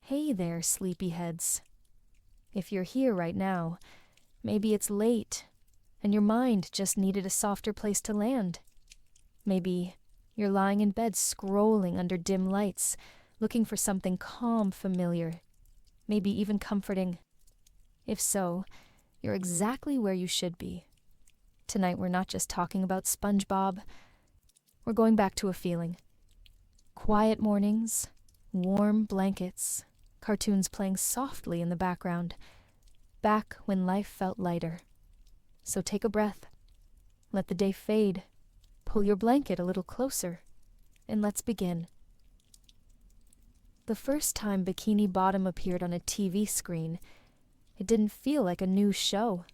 Hey there, sleepyheads. If you're here right now, maybe it's late and your mind just needed a softer place to land. Maybe you're lying in bed scrolling under dim lights, looking for something calm, familiar, maybe even comforting. If so, you're exactly where you should be. Tonight we're not just talking about SpongeBob. We're going back to a feeling. Quiet mornings, warm blankets, cartoons playing softly in the background. Back when life felt lighter. So take a breath. Let the day fade. Pull your blanket a little closer. And let's begin. The first time Bikini Bottom appeared on a TV screen, it didn't feel like a new show.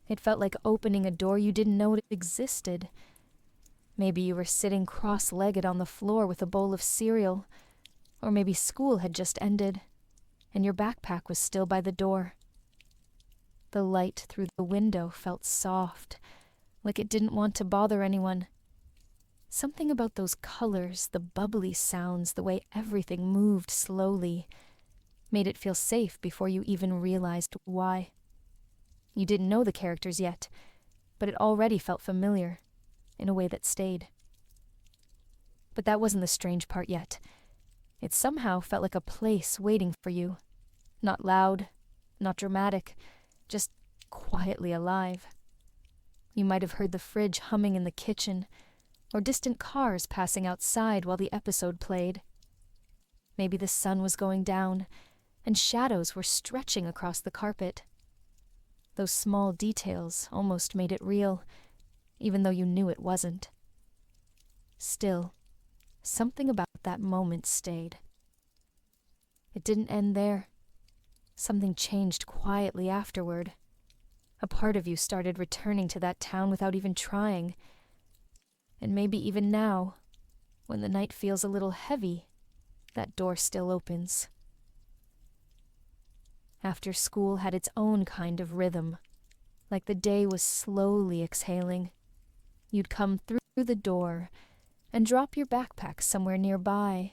It felt like opening a door you didn't know it existed. Maybe you were sitting cross-legged on the floor with a bowl of cereal, or maybe school had just ended, and your backpack was still by the door. The light through the window felt soft, like it didn't want to bother anyone. Something about those colors, the bubbly sounds, the way everything moved slowly, made it feel safe before you even realized why. You didn't know the characters yet, but it already felt familiar, in a way that stayed. But that wasn't the strange part yet. It somehow felt like a place waiting for you. Not loud, not dramatic, just quietly alive. You might have heard the fridge humming in the kitchen, or distant cars passing outside while the episode played. Maybe the sun was going down, and shadows were stretching across the carpet. Those small details almost made it real, even though you knew it wasn't. Still, something about that moment stayed. It didn't end there. Something changed quietly afterward. A part of you started returning to that town without even trying. And maybe even now, when the night feels a little heavy, that door still opens. After school had its own kind of rhythm, like the day was slowly exhaling. You'd come through the door and drop your backpack somewhere nearby,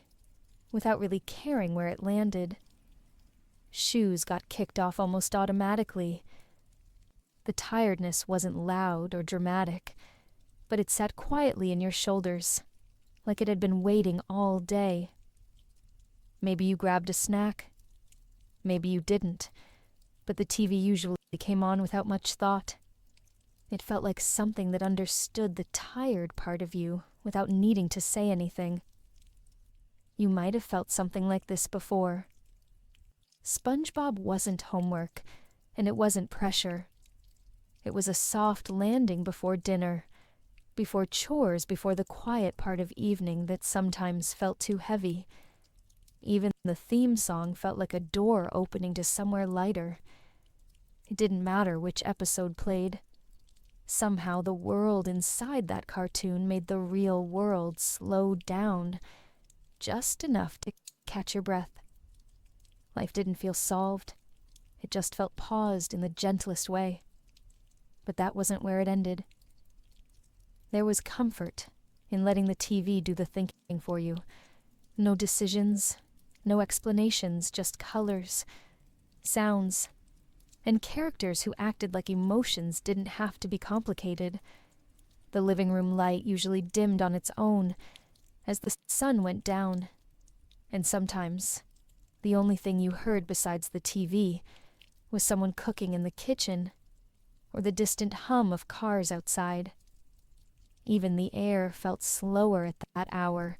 without really caring where it landed. Shoes got kicked off almost automatically. The tiredness wasn't loud or dramatic, but it sat quietly in your shoulders, like it had been waiting all day. Maybe you grabbed a snack. Maybe you didn't, but the TV usually came on without much thought. It felt like something that understood the tired part of you without needing to say anything. You might have felt something like this before. SpongeBob wasn't homework, and it wasn't pressure. It was a soft landing before dinner, before chores, before the quiet part of evening that sometimes felt too heavy. Even the theme song felt like a door opening to somewhere lighter. It didn't matter which episode played. Somehow the world inside that cartoon made the real world slow down, just enough to catch your breath. Life didn't feel solved. It just felt paused in the gentlest way. But that wasn't where it ended. There was comfort in letting the TV do the thinking for you. No decisions, no explanations, just colors, sounds, and characters who acted like emotions didn't have to be complicated. The living room light usually dimmed on its own as the sun went down, and sometimes the only thing you heard besides the TV was someone cooking in the kitchen or the distant hum of cars outside. Even the air felt slower at that hour,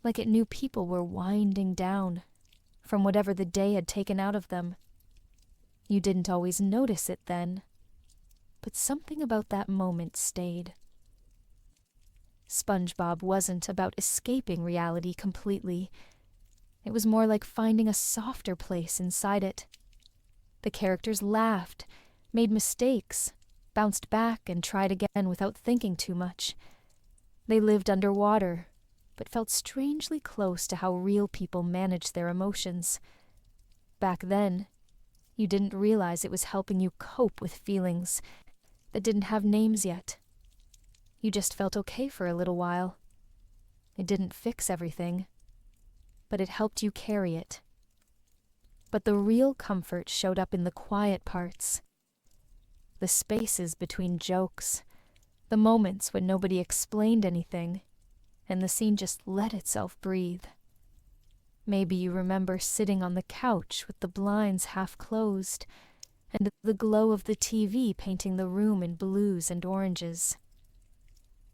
like it knew people were winding down from whatever the day had taken out of them. You didn't always notice it then, but something about that moment stayed. SpongeBob wasn't about escaping reality completely. It was more like finding a softer place inside it. The characters laughed, made mistakes, bounced back and tried again without thinking too much. They lived underwater, but felt strangely close to how real people manage their emotions. Back then, you didn't realize it was helping you cope with feelings that didn't have names yet. You just felt okay for a little while. It didn't fix everything, but it helped you carry it. But the real comfort showed up in the quiet parts, the spaces between jokes, the moments when nobody explained anything, and the scene just let itself breathe. Maybe you remember sitting on the couch with the blinds half closed, and the glow of the TV painting the room in blues and oranges.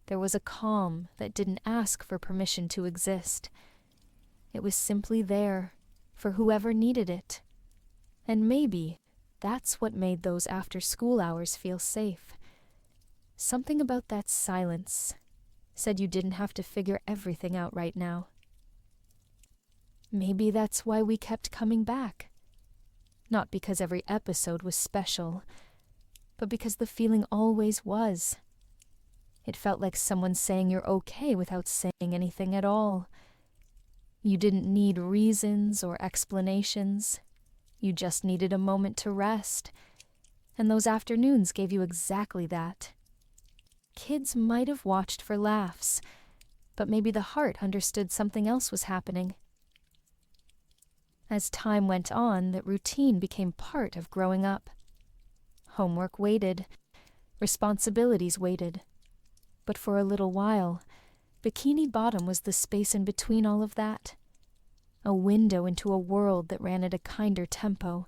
There was a calm that didn't ask for permission to exist. It was simply there, for whoever needed it. And maybe that's what made those after-school hours feel safe. Something about that silence said you didn't have to figure everything out right now. Maybe that's why we kept coming back. Not because every episode was special, but because the feeling always was. It felt like someone saying you're okay without saying anything at all. You didn't need reasons or explanations. You just needed a moment to rest, and those afternoons gave you exactly that. Kids might have watched for laughs, but maybe the heart understood something else was happening. As time went on, that routine became part of growing up. Homework waited, responsibilities waited, but for a little while, Bikini Bottom was the space in between all of that. A window into a world that ran at a kinder tempo.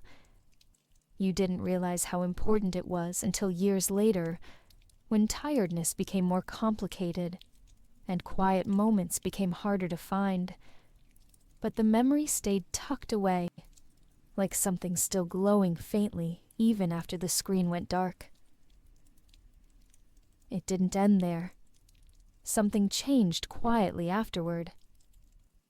You didn't realize how important it was until years later, when tiredness became more complicated and quiet moments became harder to find. But the memory stayed tucked away, like something still glowing faintly even after the screen went dark. It didn't end there. Something changed quietly afterward.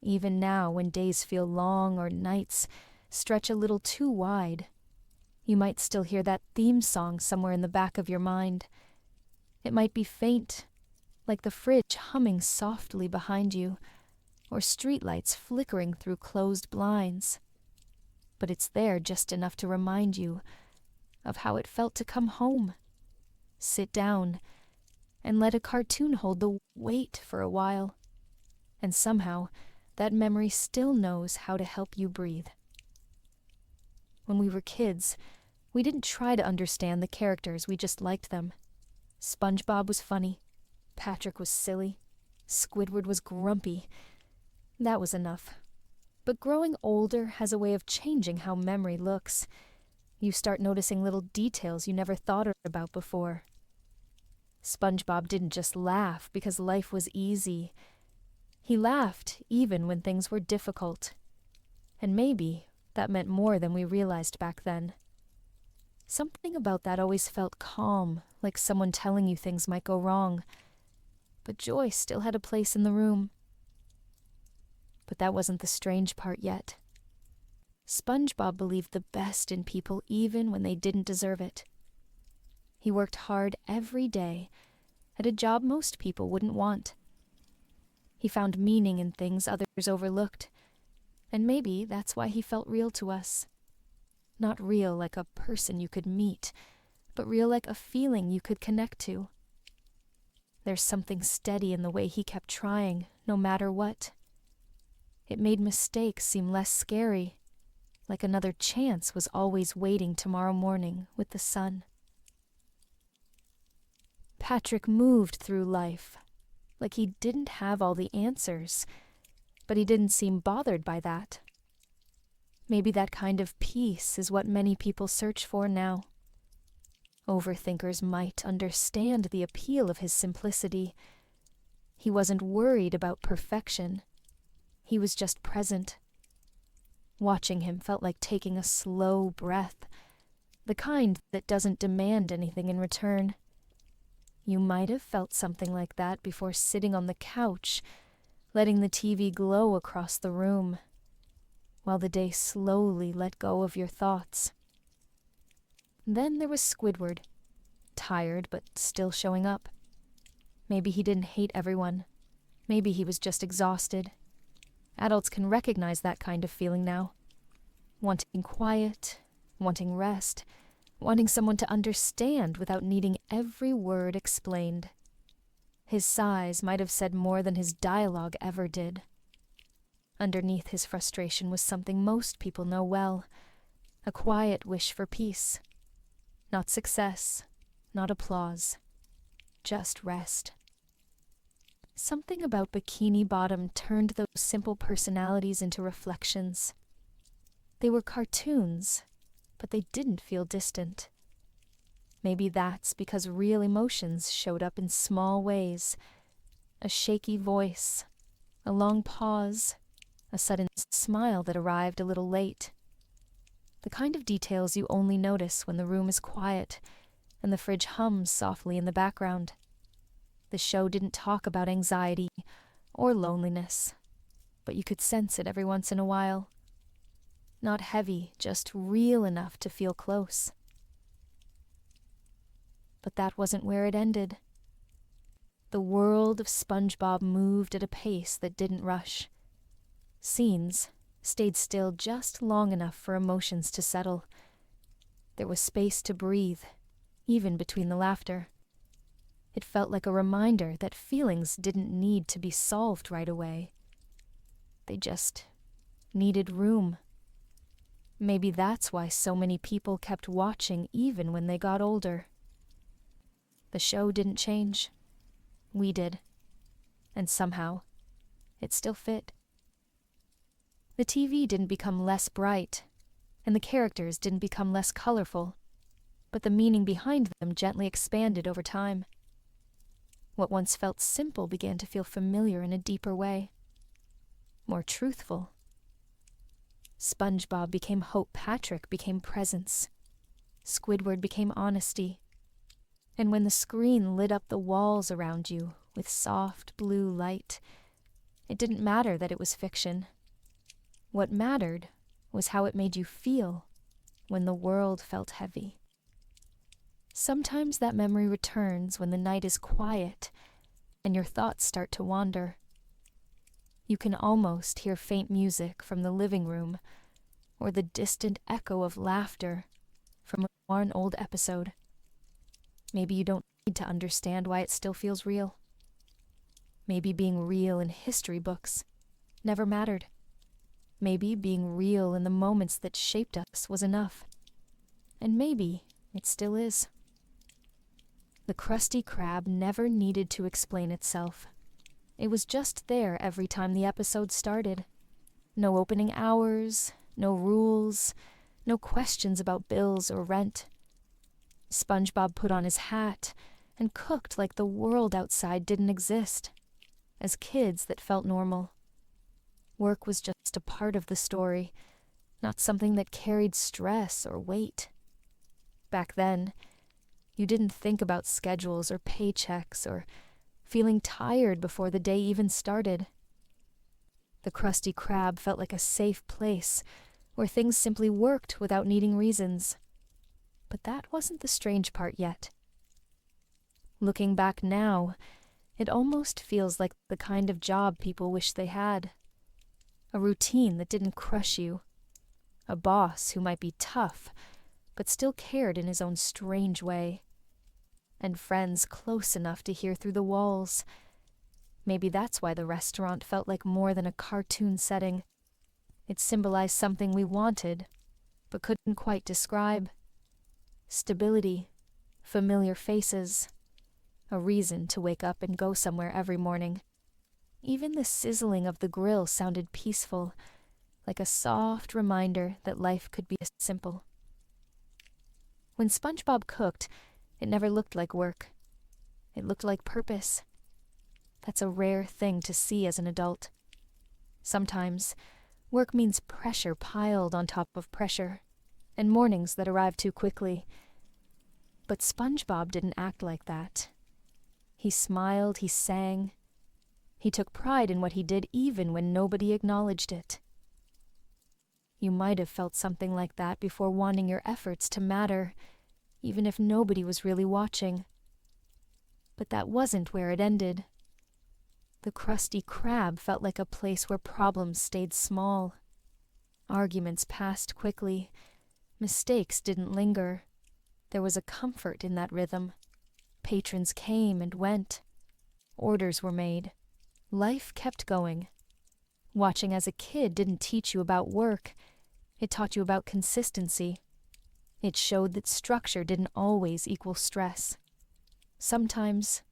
Even now, when days feel long or nights stretch a little too wide, you might still hear that theme song somewhere in the back of your mind. It might be faint, like the fridge humming softly behind you, or streetlights flickering through closed blinds. But it's there just enough to remind you of how it felt to come home, sit down, and let a cartoon hold the weight for a while. And somehow, that memory still knows how to help you breathe. When we were kids, we didn't try to understand the characters, we just liked them. SpongeBob was funny, Patrick was silly, Squidward was grumpy. That was enough. But growing older has a way of changing how memory looks. You start noticing little details you never thought about before. SpongeBob didn't just laugh because life was easy. He laughed even when things were difficult. And maybe that meant more than we realized back then. Something about that always felt calm, like someone telling you things might go wrong. But joy still had a place in the room. But that wasn't the strange part yet. SpongeBob believed the best in people even when they didn't deserve it. He worked hard every day at a job most people wouldn't want. He found meaning in things others overlooked, and maybe that's why he felt real to us. Not real like a person you could meet, but real like a feeling you could connect to. There's something steady in the way he kept trying, no matter what. It made mistakes seem less scary, like another chance was always waiting tomorrow morning with the sun. Patrick moved through life, like he didn't have all the answers, but he didn't seem bothered by that. Maybe that kind of peace is what many people search for now. Overthinkers might understand the appeal of his simplicity. He wasn't worried about perfection. He was just present. Watching him felt like taking a slow breath, the kind that doesn't demand anything in return. You might have felt something like that before sitting on the couch, letting the TV glow across the room, while the day slowly let go of your thoughts. Then there was Squidward, tired but still showing up. Maybe he didn't hate everyone. Maybe he was just exhausted. Adults can recognize that kind of feeling now. Wanting quiet, wanting rest, wanting someone to understand without needing every word explained. His sighs might have said more than his dialogue ever did. Underneath his frustration was something most people know well. a quiet wish for peace. Not success, not applause, just rest. Something about Bikini Bottom turned those simple personalities into reflections. They were cartoons, but they didn't feel distant. Maybe that's because real emotions showed up in small ways. A shaky voice, a long pause, a sudden smile that arrived a little late. The kind of details you only notice when the room is quiet and the fridge hums softly in the background. The show didn't talk about anxiety or loneliness, but you could sense it every once in a while. Not heavy, just real enough to feel close. But that wasn't where it ended. The world of SpongeBob moved at a pace that didn't rush. Scenes stayed still just long enough for emotions to settle. There was space to breathe, even between the laughter. It felt like a reminder that feelings didn't need to be solved right away. They just needed room. Maybe that's why so many people kept watching even when they got older. The show didn't change. We did. And somehow, it still fit. The TV didn't become less bright, and the characters didn't become less colorful, but the meaning behind them gently expanded over time. What once felt simple began to feel familiar in a deeper way, more truthful. SpongeBob became hope, Patrick became presence, Squidward became honesty, and when the screen lit up the walls around you with soft blue light, it didn't matter that it was fiction. What mattered was how it made you feel when the world felt heavy. Sometimes that memory returns when the night is quiet and your thoughts start to wander. You can almost hear faint music from the living room or the distant echo of laughter from one old episode. Maybe you don't need to understand why it still feels real. Maybe being real in history books never mattered. Maybe being real in the moments that shaped us was enough. And maybe it still is. The Krusty Krab never needed to explain itself. It was just there every time the episode started. No opening hours, no rules, no questions about bills or rent. SpongeBob put on his hat and cooked like the world outside didn't exist. As kids that felt normal. Work was just a part of the story, not something that carried stress or weight. Back then, you didn't think about schedules or paychecks or feeling tired before the day even started. The Krusty Krab felt like a safe place where things simply worked without needing reasons. But that wasn't the strange part yet. Looking back now, it almost feels like the kind of job people wish they had. A routine that didn't crush you. A boss who might be tough, but still cared in his own strange way. And friends close enough to hear through the walls. Maybe that's why the restaurant felt like more than a cartoon setting. It symbolized something we wanted, but couldn't quite describe. Stability, familiar faces, a reason to wake up and go somewhere every morning. Even the sizzling of the grill sounded peaceful, like a soft reminder that life could be simple. When SpongeBob cooked, it never looked like work. It looked like purpose. That's a rare thing to see as an adult. Sometimes, work means pressure piled on top of pressure, and mornings that arrive too quickly. But SpongeBob didn't act like that. He smiled, he sang. He took pride in what he did even when nobody acknowledged it. You might have felt something like that before wanting your efforts to matter, even if nobody was really watching. But that wasn't where it ended. The Krusty Krab felt like a place where problems stayed small. Arguments passed quickly. Mistakes didn't linger. There was a comfort in that rhythm. Patrons came and went. Orders were made. Life kept going. Watching as a kid didn't teach you about work. It taught you about consistency. It showed that structure didn't always equal stress. Sometimes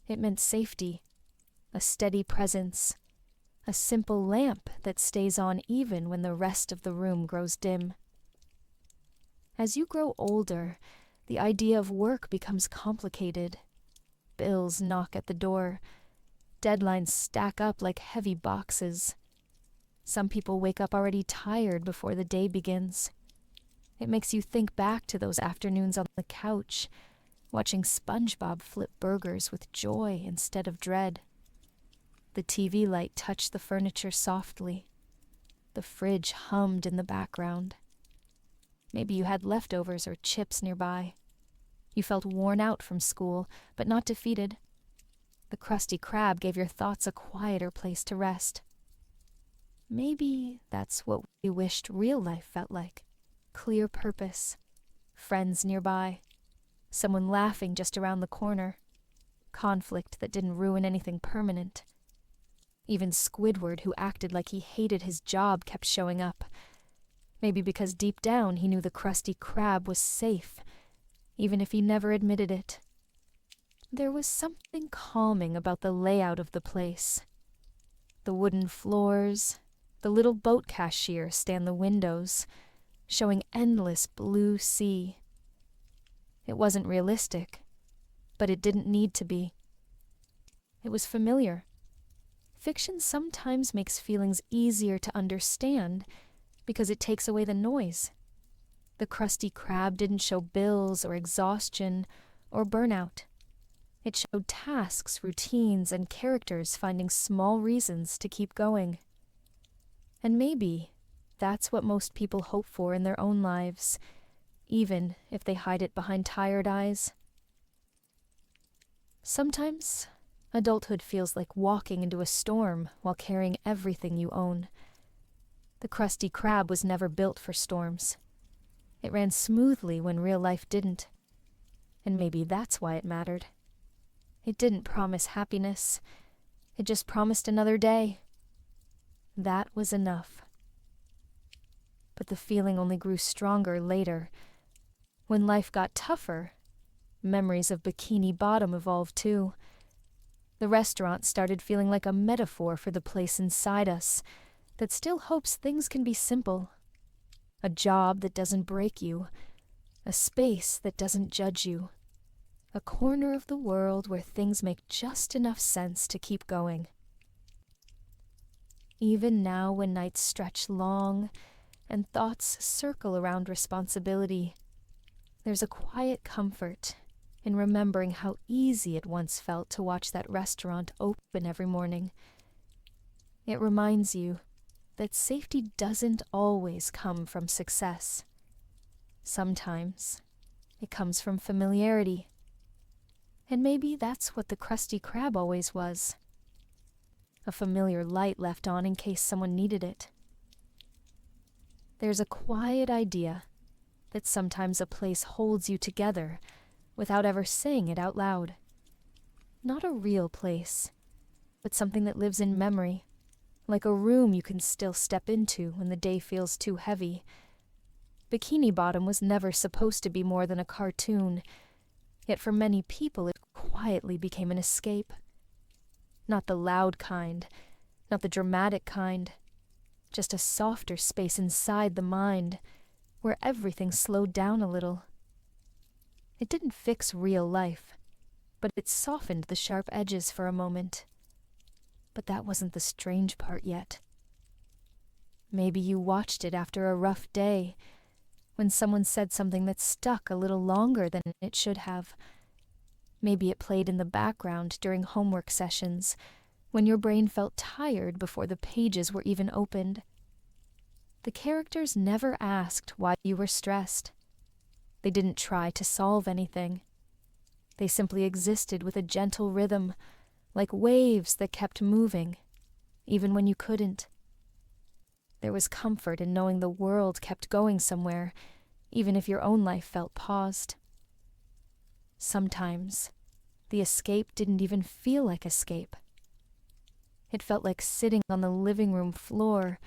it meant safety, a steady presence, a simple lamp that stays on even when the rest of the room grows dim. As you grow older, the idea of work becomes complicated. Bills knock at the door. Deadlines stack up like heavy boxes. Some people wake up already tired before the day begins. It makes you think back to those afternoons on the couch, watching SpongeBob flip burgers with joy instead of dread. The TV light touched the furniture softly. The fridge hummed in the background. Maybe you had leftovers or chips nearby. You felt worn out from school, but not defeated. The Krusty Krab gave your thoughts a quieter place to rest. Maybe that's what we wished real life felt like. Clear purpose, friends nearby, someone laughing just around the corner, conflict that didn't ruin anything permanent. Even Squidward, who acted like he hated his job, kept showing up. Maybe because deep down he knew the Krusty Krab was safe, even if he never admitted it. There was something calming about the layout of the place. The wooden floors, the little boat cashier stand the windows, showing endless blue sea. It wasn't realistic, but it didn't need to be. It was familiar. Fiction sometimes makes feelings easier to understand because it takes away the noise. The Krusty Krab didn't show bills or exhaustion or burnout. It showed tasks, routines, and characters finding small reasons to keep going. And maybe that's what most people hope for in their own lives, even if they hide it behind tired eyes. Sometimes, adulthood feels like walking into a storm while carrying everything you own. The Krusty Krab was never built for storms. It ran smoothly when real life didn't. And maybe that's why it mattered. It didn't promise happiness. It just promised another day. That was enough. But the feeling only grew stronger later. When life got tougher, memories of Bikini Bottom evolved too. The restaurant started feeling like a metaphor for the place inside us that still hopes things can be simple. A job that doesn't break you. A space that doesn't judge you. A corner of the world where things make just enough sense to keep going. Even now when nights stretch long and thoughts circle around responsibility, there's a quiet comfort in remembering how easy it once felt to watch that restaurant open every morning. It reminds you that safety doesn't always come from success. Sometimes it comes from familiarity. And maybe that's what the Krusty Krab always was. A familiar light left on in case someone needed it. There's a quiet idea that sometimes a place holds you together without ever saying it out loud. Not a real place, but something that lives in memory, like a room you can still step into when the day feels too heavy. Bikini Bottom was never supposed to be more than a cartoon, yet for many people it quietly became an escape. Not the loud kind, not the dramatic kind, just a softer space inside the mind, where everything slowed down a little. It didn't fix real life, but it softened the sharp edges for a moment. But that wasn't the strange part yet. Maybe you watched it after a rough day, when someone said something that stuck a little longer than it should have. Maybe it played in the background during homework sessions, when your brain felt tired before the pages were even opened. The characters never asked why you were stressed. They didn't try to solve anything. They simply existed with a gentle rhythm, like waves that kept moving, even when you couldn't. There was comfort in knowing the world kept going somewhere, even if your own life felt paused. Sometimes, the escape didn't even feel like escape. It felt like sitting on the living room floor,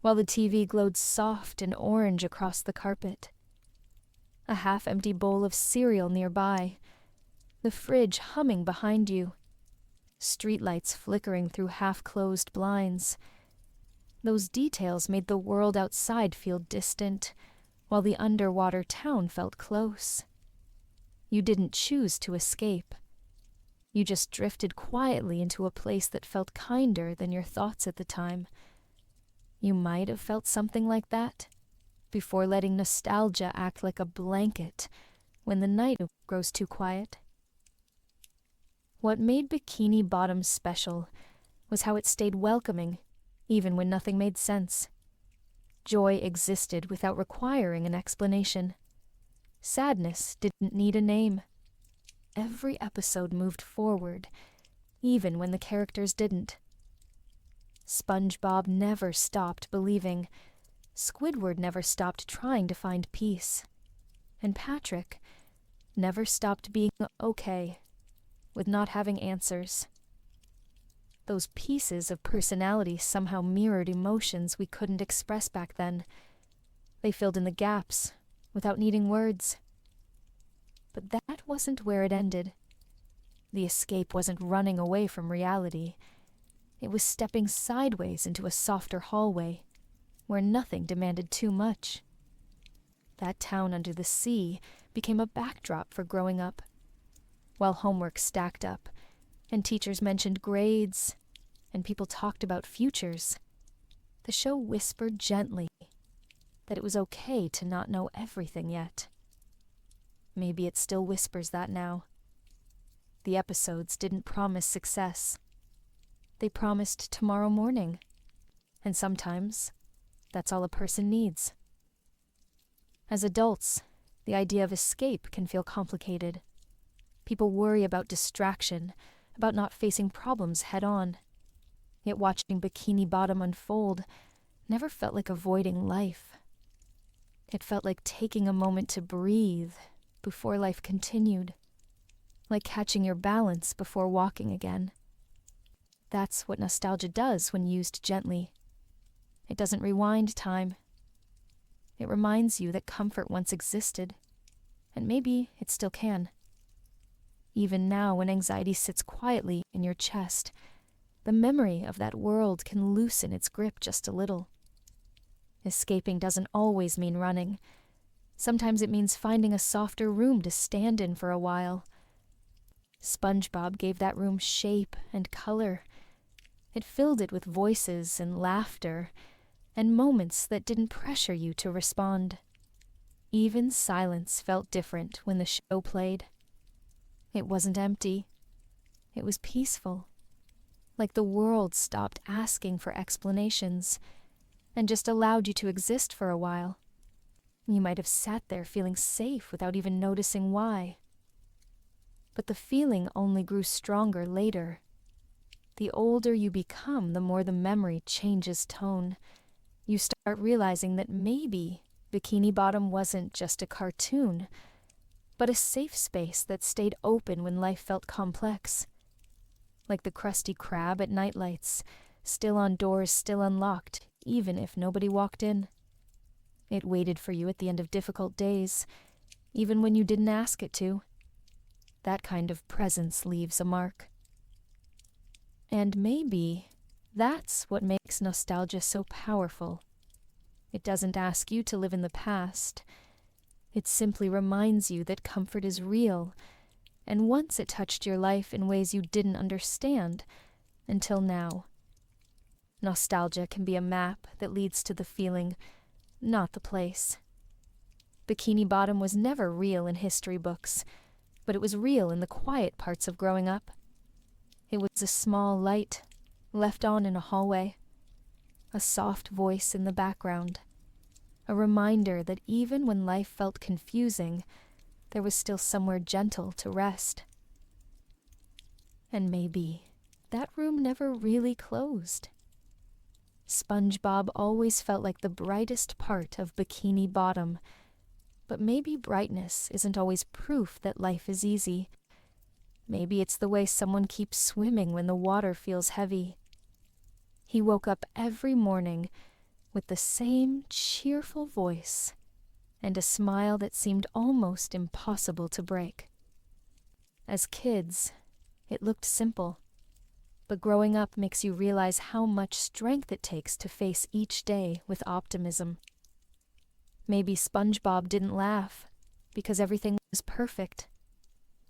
while the TV glowed soft and orange across the carpet. A half-empty bowl of cereal nearby, the fridge humming behind you, streetlights flickering through half-closed blinds. Those details made the world outside feel distant, while the underwater town felt close. You didn't choose to escape. You just drifted quietly into a place that felt kinder than your thoughts at the time. You might have felt something like that before letting nostalgia act like a blanket when the night grows too quiet. What made Bikini Bottom special was how it stayed welcoming, even when nothing made sense. Joy existed without requiring an explanation. Sadness didn't need a name. Every episode moved forward, even when the characters didn't. SpongeBob never stopped believing. Squidward never stopped trying to find peace. And Patrick never stopped being okay with not having answers. Those pieces of personality somehow mirrored emotions we couldn't express back then. They filled in the gaps without needing words. But that wasn't where it ended. The escape wasn't running away from reality. It was stepping sideways into a softer hallway, where nothing demanded too much. That town under the sea became a backdrop for growing up. While homework stacked up, and teachers mentioned grades, and people talked about futures, the show whispered gently that it was okay to not know everything yet. Maybe it still whispers that now. The episodes didn't promise success. They promised tomorrow morning, and sometimes that's all a person needs. As adults, the idea of escape can feel complicated. People worry about distraction, about not facing problems head-on. Yet watching Bikini Bottom unfold never felt like avoiding life. It felt like taking a moment to breathe before life continued, like catching your balance before walking again. That's what nostalgia does when used gently. It doesn't rewind time. It reminds you that comfort once existed, and maybe it still can. Even now, when anxiety sits quietly in your chest, the memory of that world can loosen its grip just a little. Escaping doesn't always mean running. Sometimes it means finding a softer room to stand in for a while. SpongeBob gave that room shape and color. It filled it with voices and laughter, and moments that didn't pressure you to respond. Even silence felt different when the show played. It wasn't empty. It was peaceful. Like the world stopped asking for explanations and just allowed you to exist for a while. You might have sat there feeling safe without even noticing why. But the feeling only grew stronger later. The older you become, the more the memory changes tone. You start realizing that maybe Bikini Bottom wasn't just a cartoon, but a safe space that stayed open when life felt complex. Like the crusty crab at nightlights, still on doors, still unlocked, even if nobody walked in. It waited for you at the end of difficult days, even when you didn't ask it to. That kind of presence leaves a mark. And maybe that's what makes nostalgia so powerful. It doesn't ask you to live in the past. It simply reminds you that comfort is real, and once it touched your life in ways you didn't understand until now. Nostalgia can be a map that leads to the feeling, not the place. Bikini Bottom was never real in history books, but it was real in the quiet parts of growing up. It was a small light left on in a hallway, a soft voice in the background, a reminder that even when life felt confusing, there was still somewhere gentle to rest. And maybe that room never really closed. SpongeBob always felt like the brightest part of Bikini Bottom, but maybe brightness isn't always proof that life is easy. Maybe it's the way someone keeps swimming when the water feels heavy. He woke up every morning with the same cheerful voice and a smile that seemed almost impossible to break. As kids, it looked simple, but growing up makes you realize how much strength it takes to face each day with optimism. Maybe SpongeBob didn't laugh because everything was perfect.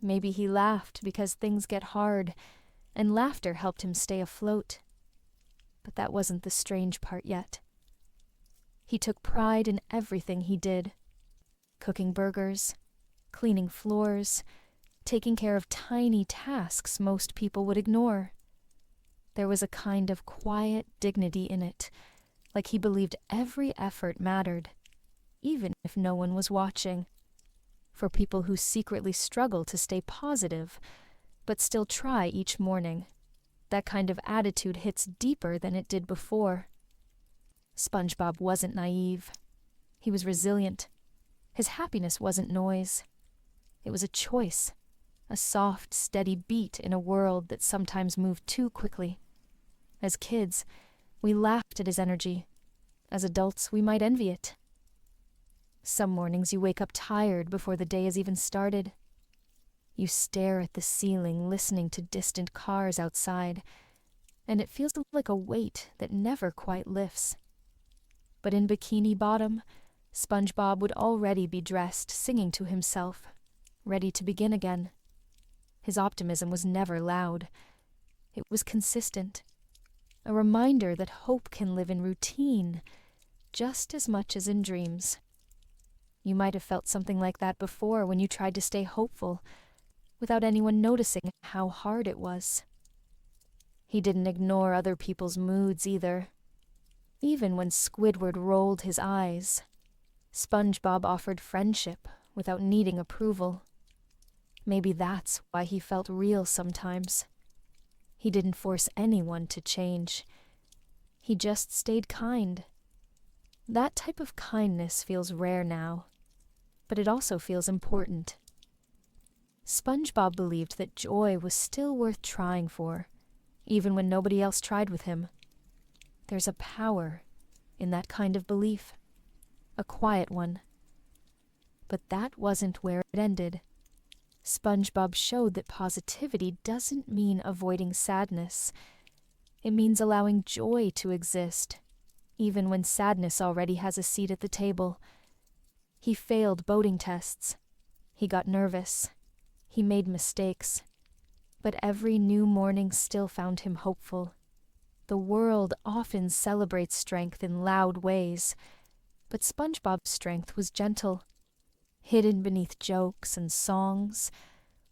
Maybe he laughed because things get hard, and laughter helped him stay afloat. But that wasn't the strange part yet. He took pride in everything he did. Cooking burgers, cleaning floors, taking care of tiny tasks most people would ignore. There was a kind of quiet dignity in it, like he believed every effort mattered, even if no one was watching. For people who secretly struggle to stay positive, but still try each morning, that kind of attitude hits deeper than it did before. SpongeBob wasn't naive. He was resilient. His happiness wasn't noise. It was a choice, a soft, steady beat in a world that sometimes moved too quickly. As kids, we laughed at his energy. As adults, we might envy it. Some mornings you wake up tired before the day has even started. You stare at the ceiling, listening to distant cars outside, and it feels like a weight that never quite lifts. But in Bikini Bottom, SpongeBob would already be dressed, singing to himself, ready to begin again. His optimism was never loud. It was consistent, a reminder that hope can live in routine just as much as in dreams. You might have felt something like that before when you tried to stay hopeful, without anyone noticing how hard it was. He didn't ignore other people's moods either. Even when Squidward rolled his eyes, SpongeBob offered friendship without needing approval. Maybe that's why he felt real sometimes. He didn't force anyone to change. He just stayed kind. That type of kindness feels rare now, but it also feels important. SpongeBob believed that joy was still worth trying for, even when nobody else tried with him. There's a power in that kind of belief, a quiet one. But that wasn't where it ended. SpongeBob showed that positivity doesn't mean avoiding sadness. It means allowing joy to exist, even when sadness already has a seat at the table. He failed boating tests. He got nervous. He made mistakes. But every new morning still found him hopeful. The world often celebrates strength in loud ways, but SpongeBob's strength was gentle. Hidden beneath jokes and songs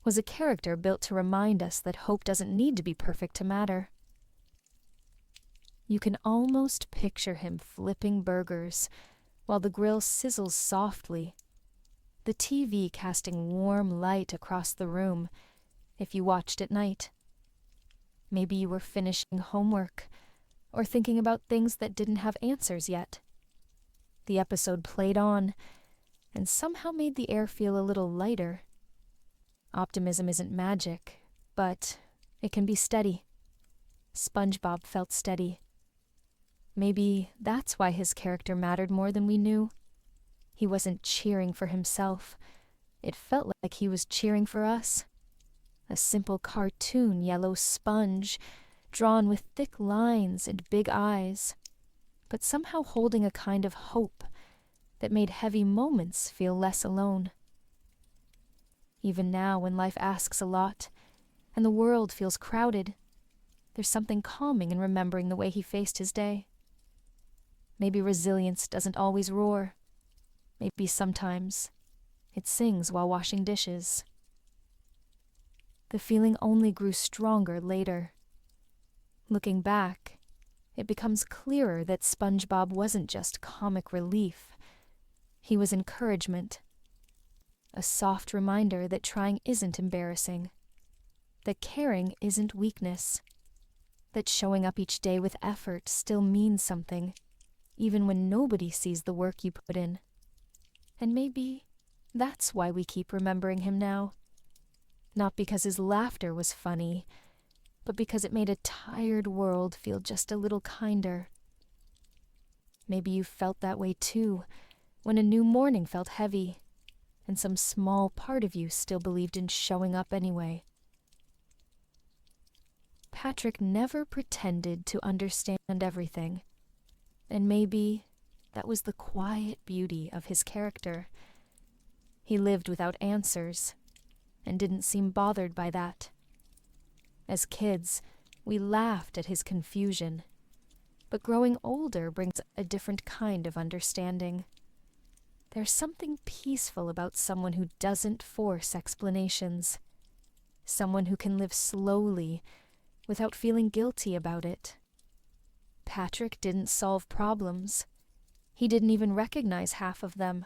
was a character built to remind us that hope doesn't need to be perfect to matter. You can almost picture him flipping burgers while the grill sizzles softly, the TV casting warm light across the room if you watched at night. Maybe you were finishing homework or thinking about things that didn't have answers yet. The episode played on and somehow made the air feel a little lighter. Optimism isn't magic, but it can be steady. SpongeBob felt steady. Maybe that's why his character mattered more than we knew. He wasn't cheering for himself. It felt like he was cheering for us. A simple cartoon yellow sponge, drawn with thick lines and big eyes, but somehow holding a kind of hope that made heavy moments feel less alone. Even now, when life asks a lot, and the world feels crowded, there's something calming in remembering the way he faced his day. Maybe resilience doesn't always roar. Maybe sometimes it sings while washing dishes. The feeling only grew stronger later. Looking back, it becomes clearer that SpongeBob wasn't just comic relief. He was encouragement. A soft reminder that trying isn't embarrassing. That caring isn't weakness. That showing up each day with effort still means something, even when nobody sees the work you put in. And maybe that's why we keep remembering him now. Not because his laughter was funny, but because it made a tired world feel just a little kinder. maybe you felt that way too, when a new morning felt heavy, and some small part of you still believed in showing up anyway. Patrick never pretended to understand everything, and maybe that was the quiet beauty of his character. He lived without answers, and didn't seem bothered by that. As kids, we laughed at his confusion, but growing older brings a different kind of understanding. There's something peaceful about someone who doesn't force explanations, someone who can live slowly without feeling guilty about it. Patrick didn't solve problems. He didn't even recognize half of them.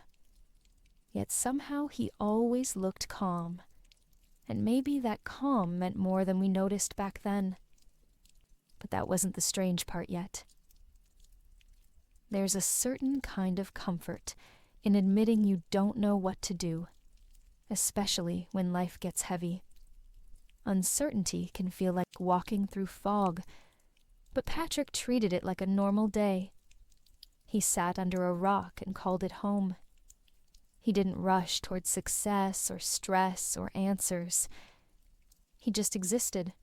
Yet somehow he always looked calm, and maybe that calm meant more than we noticed back then. But that wasn't the strange part yet. There's a certain kind of comfort in admitting you don't know what to do, especially when life gets heavy. Uncertainty can feel like walking through fog, but Patrick treated it like a normal day. He sat under a rock and called it home. He didn't rush towards success or stress or answers. He just existed.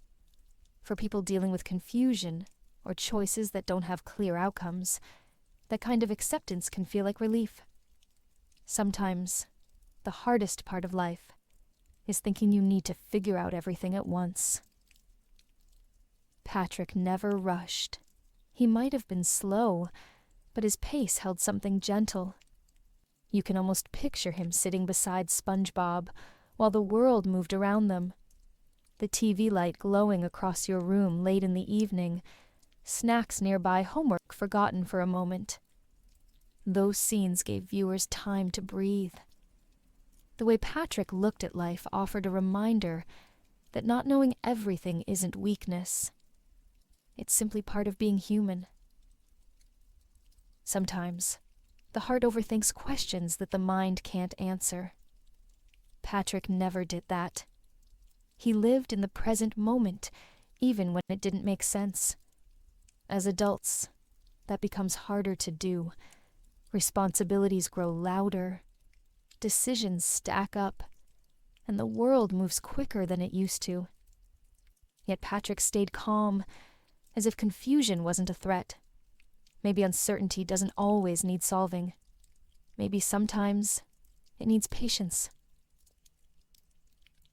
For people dealing with confusion or choices that don't have clear outcomes, that kind of acceptance can feel like relief. Sometimes, the hardest part of life is thinking you need to figure out everything at once. Patrick never rushed. He might have been slow, but his pace held something gentle. You can almost picture him sitting beside SpongeBob while the world moved around them. The TV light glowing across your room late in the evening, snacks nearby, homework forgotten for a moment. Those scenes gave viewers time to breathe. The way Patrick looked at life offered a reminder that not knowing everything isn't weakness. It's simply part of being human. Sometimes, the heart overthinks questions that the mind can't answer. Patrick never did that. He lived in the present moment, even when it didn't make sense. As adults, that becomes harder to do. Responsibilities grow louder, decisions stack up, and the world moves quicker than it used to. Yet Patrick stayed calm, as if confusion wasn't a threat. Maybe uncertainty doesn't always need solving. Maybe sometimes it needs patience.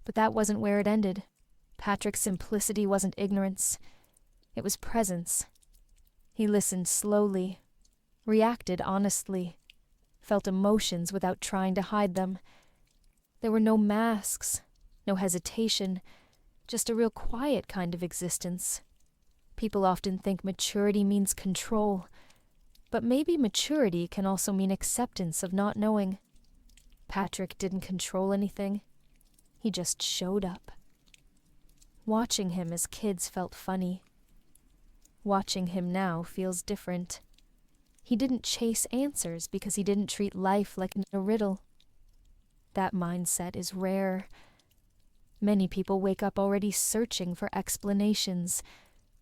But that wasn't where it ended. Patrick's simplicity wasn't ignorance. It was presence. He listened slowly, reacted honestly, felt emotions without trying to hide them. There were no masks, no hesitation, just a real quiet kind of existence. People often think maturity means control, but maybe maturity can also mean acceptance of not knowing. Patrick didn't control anything. He just showed up. Watching him as kids felt funny. Watching him now feels different. He didn't chase answers because he didn't treat life like a riddle. That mindset is rare. Many people wake up already searching for explanations,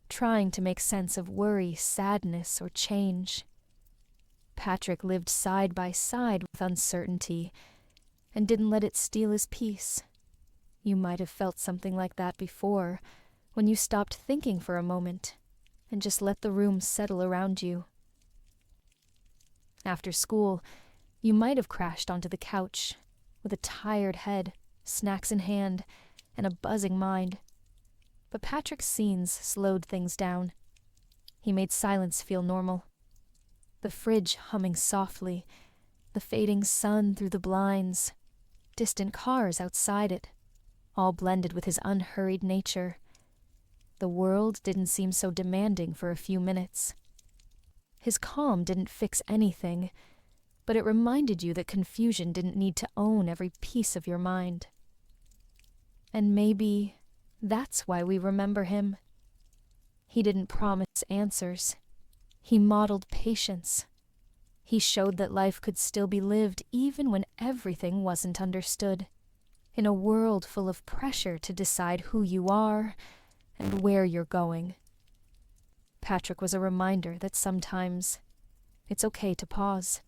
trying to make sense of worry, sadness, or change. Patrick lived side by side with uncertainty and didn't let it steal his peace. You might have felt something like that before, when you stopped thinking for a moment and just let the room settle around you. After school, you might have crashed onto the couch with a tired head, snacks in hand, and a buzzing mind. But Patrick's scenes slowed things down. He made silence feel normal. The fridge humming softly, the fading sun through the blinds, distant cars outside it, all blended with his unhurried nature. The world didn't seem so demanding for a few minutes. His calm didn't fix anything, but it reminded you that confusion didn't need to own every piece of your mind. And maybe that's why we remember him. He didn't promise answers. He modeled patience. He showed that life could still be lived even when everything wasn't understood. In a world full of pressure to decide who you are and where you're going. Patrick was a reminder that sometimes It's okay to pause,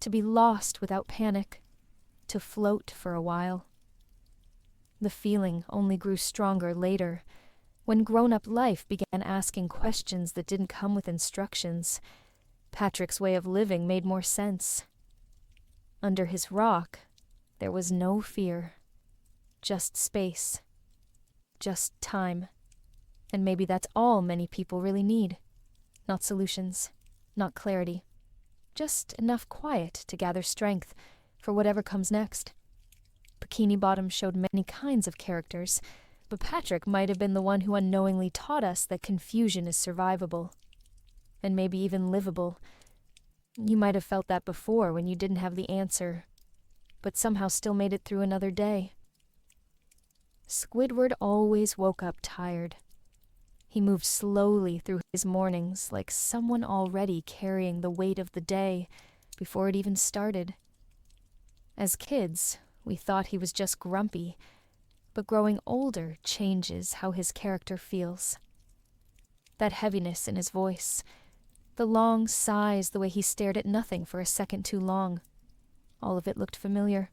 to be lost without panic, to float for a while. The feeling only grew stronger later, when grown-up life began asking questions that didn't come with instructions. Patrick's way of living made more sense. Under his rock, there was no fear, just space, just time. And maybe that's all many people really need. Not solutions, not clarity, just enough quiet to gather strength for whatever comes next. Bikini Bottom showed many kinds of characters, but Patrick might have been the one who unknowingly taught us that confusion is survivable, and maybe even livable. You might have felt that before when you didn't have the answer, but somehow still made it through another day. Squidward always woke up tired. He moved slowly through his mornings like someone already carrying the weight of the day before it even started. As kids, we thought he was just grumpy, but growing older changes how his character feels. That heaviness in his voice, the long sighs, the way he stared at nothing for a second too long, all of it looked familiar.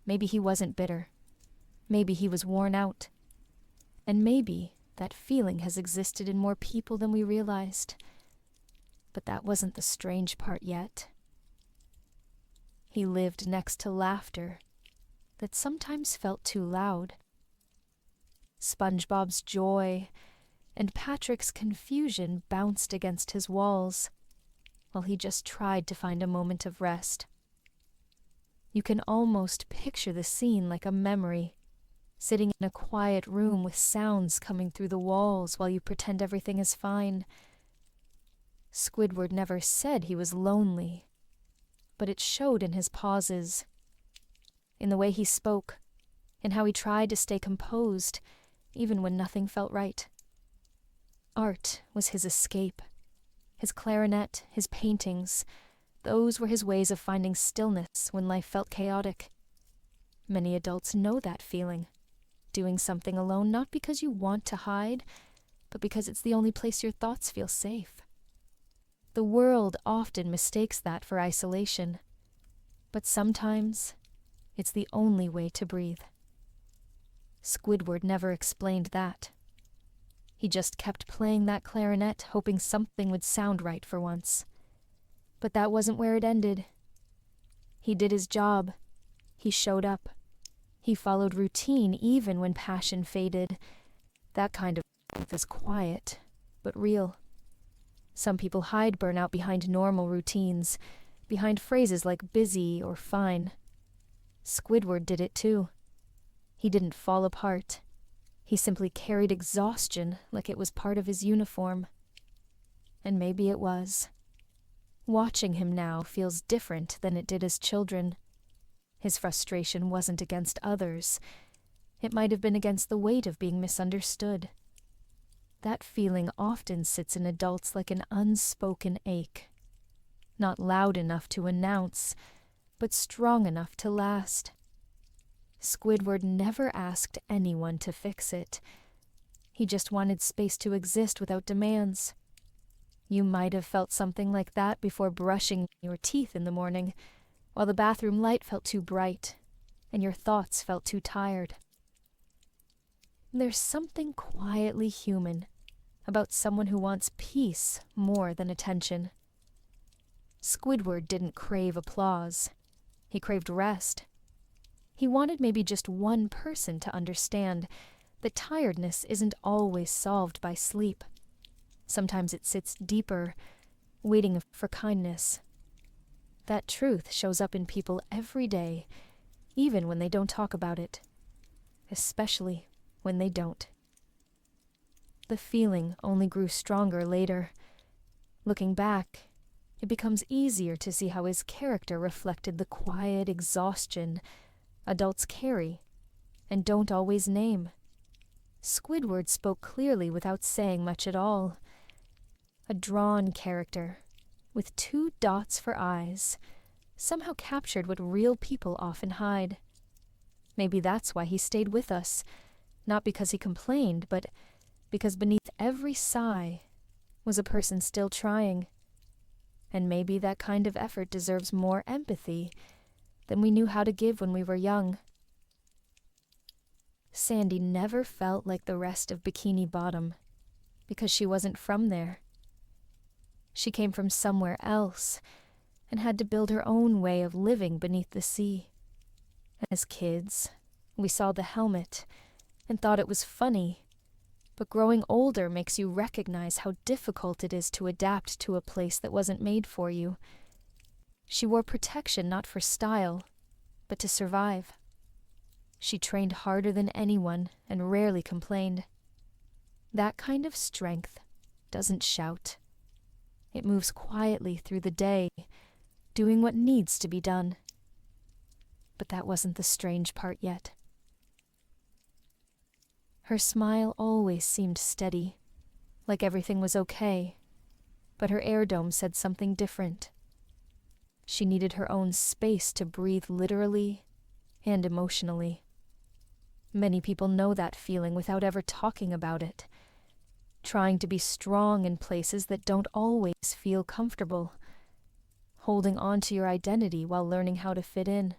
Maybe he wasn't bitter. Maybe he was worn out. And maybe that feeling has existed in more people than we realized. But that wasn't the strange part yet. He lived next to laughter that sometimes felt too loud. SpongeBob's joy and Patrick's confusion bounced against his walls, while he just tried to find a moment of rest. You can almost picture the scene like a memory, sitting in a quiet room with sounds coming through the walls while you pretend everything is fine. Squidward never said he was lonely, but it showed in his pauses, in the way he spoke, in how he tried to stay composed, even when nothing felt right. Art was his escape. His clarinet, his paintings, those were his ways of finding stillness when life felt chaotic. Many adults know that feeling. Doing something alone not because you want to hide, but because it's the only place your thoughts feel safe. The world often mistakes that for isolation, but sometimes it's the only way to breathe. Squidward never explained that. He just kept playing that clarinet, hoping something would sound right for once. But that wasn't where it ended. He did his job. He showed up. He followed routine even when passion faded. That kind of strength is quiet, but real. Some people hide burnout behind normal routines, behind phrases like busy or fine. Squidward did it too. He didn't fall apart. He simply carried exhaustion like it was part of his uniform. And maybe it was. Watching him now feels different than it did as children. His frustration wasn't against others. It might have been against the weight of being misunderstood. That feeling often sits in adults like an unspoken ache. Not loud enough to announce, but strong enough to last. Squidward never asked anyone to fix it. He just wanted space to exist without demands. You might have felt something like that before brushing your teeth in the morning, while the bathroom light felt too bright, and your thoughts felt too tired. There's something quietly human about someone who wants peace more than attention. Squidward didn't crave applause. He craved rest. He wanted maybe just one person to understand that tiredness isn't always solved by sleep. Sometimes it sits deeper, waiting for kindness. That truth shows up in people every day, even when they don't talk about it. Especially when they don't. The feeling only grew stronger later. Looking back, it becomes easier to see how his character reflected the quiet exhaustion adults carry and don't always name. Squidward spoke clearly without saying much at all. A drawn character, with 2 dots for eyes, somehow captured what real people often hide. Maybe that's why he stayed with us, not because he complained, but because beneath every sigh was a person still trying. And maybe that kind of effort deserves more empathy than we knew how to give when we were young. Sandy never felt like the rest of Bikini Bottom because she wasn't from there. She came from somewhere else and had to build her own way of living beneath the sea. As kids, we saw the helmet and thought it was funny, but growing older makes you recognize how difficult it is to adapt to a place that wasn't made for you. She wore protection not for style, but to survive. She trained harder than anyone and rarely complained. That kind of strength doesn't shout. It moves quietly through the day, doing what needs to be done. But that wasn't the strange part yet. Her smile always seemed steady, like everything was okay, but her air dome said something different. She needed her own space to breathe literally and emotionally. Many people know that feeling without ever talking about it, trying to be strong in places that don't always feel comfortable, holding on to your identity while learning how to fit in.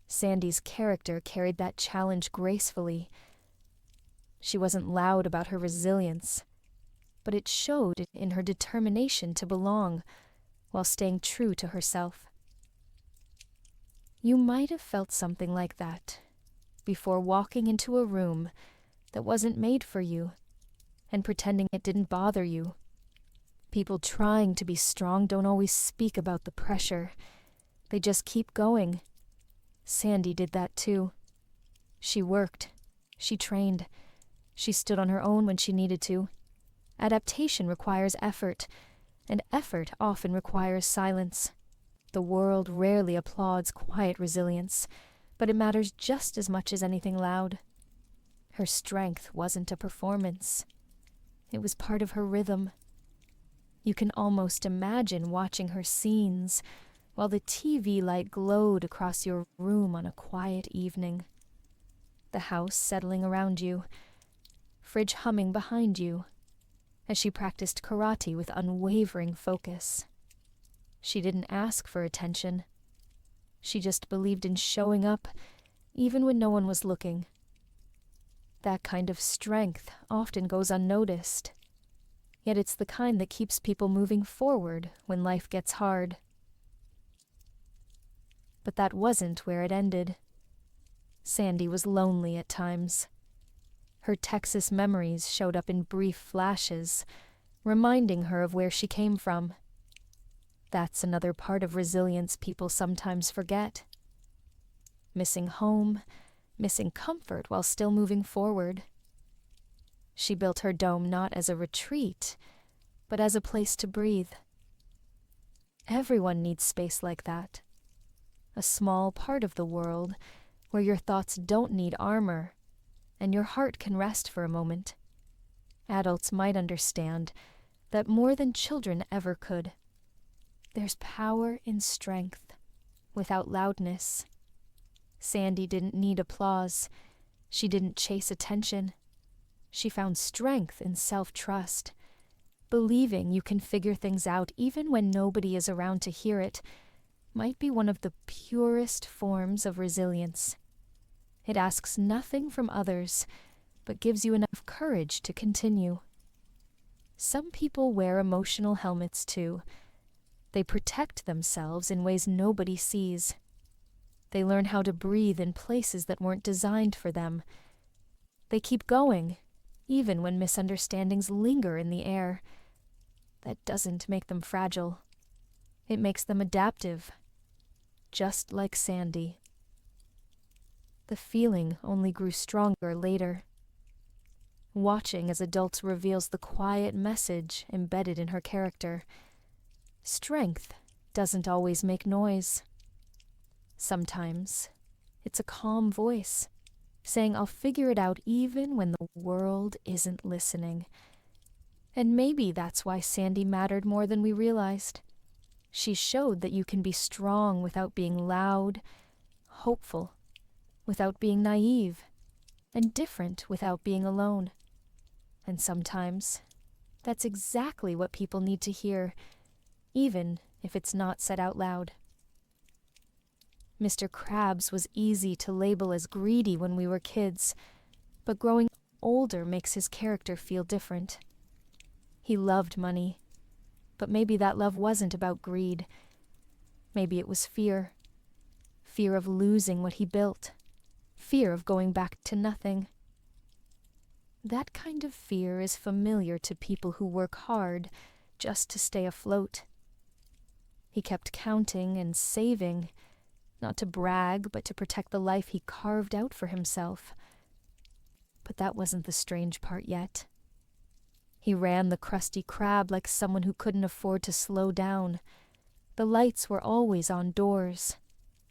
Sandy's character carried that challenge gracefully. She wasn't loud about her resilience, but it showed in her determination to belong while staying true to herself. You might have felt something like that before walking into a room that wasn't made for you and pretending it didn't bother you. People trying to be strong don't always speak about the pressure. They just keep going. Sandy did that too. She worked. She trained. She stood on her own when she needed to. Adaptation requires effort, and effort often requires silence. The world rarely applauds quiet resilience, but it matters just as much as anything loud. Her strength wasn't a performance. It was part of her rhythm. You can almost imagine watching her scenes while the TV light glowed across your room on a quiet evening. The house settling around you, fridge humming behind you, as she practiced karate with unwavering focus. She didn't ask for attention. She just believed in showing up, even when no one was looking. That kind of strength often goes unnoticed, yet it's the kind that keeps people moving forward when life gets hard. But that wasn't where it ended. Sandy was lonely at times. Her Texas memories showed up in brief flashes, reminding her of where she came from. That's another part of resilience people sometimes forget. Missing home, missing comfort while still moving forward. She built her dome not as a retreat, but as a place to breathe. Everyone needs space like that. A small part of the world where your thoughts don't need armor and your heart can rest for a moment. Adults might understand that more than children ever could. There's power in strength, without loudness. Sandy didn't need applause. She didn't chase attention. She found strength in self-trust, believing you can figure things out even when nobody is around to hear it might be one of the purest forms of resilience. It asks nothing from others, but gives you enough courage to continue. Some people wear emotional helmets too. They protect themselves in ways nobody sees. They learn how to breathe in places that weren't designed for them. They keep going, even when misunderstandings linger in the air. That doesn't make them fragile. It makes them adaptive, just like Sandy. The feeling only grew stronger later. Watching as adults reveals the quiet message embedded in her character. Strength doesn't always make noise. Sometimes it's a calm voice, saying I'll figure it out even when the world isn't listening. And maybe that's why Sandy mattered more than we realized. She showed that you can be strong without being loud, hopeful without being naive, and different without being alone. And sometimes that's exactly what people need to hear. even if it's not said out loud. Mr. Krabs was easy to label as greedy when we were kids, but growing older makes his character feel different. He loved money, but maybe that love wasn't about greed. Maybe it was fear. Fear of losing what he built. Fear of going back to nothing. That kind of fear is familiar to people who work hard just to stay afloat. He kept counting and saving, not to brag, but to protect the life he carved out for himself. But that wasn't the strange part yet. He ran the Krusty Krab like someone who couldn't afford to slow down. The lights were always on doors,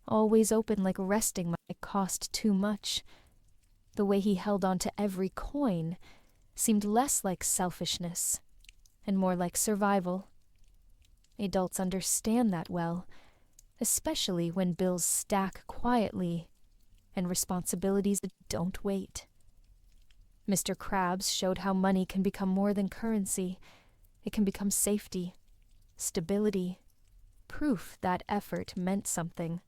always open like resting might cost too much. The way he held on to every coin seemed less like selfishness and more like survival. Adults understand that well, especially when bills stack quietly and responsibilities don't wait. Mr. Krabs showed how money can become more than currency. It can become safety, stability, proof that effort meant something.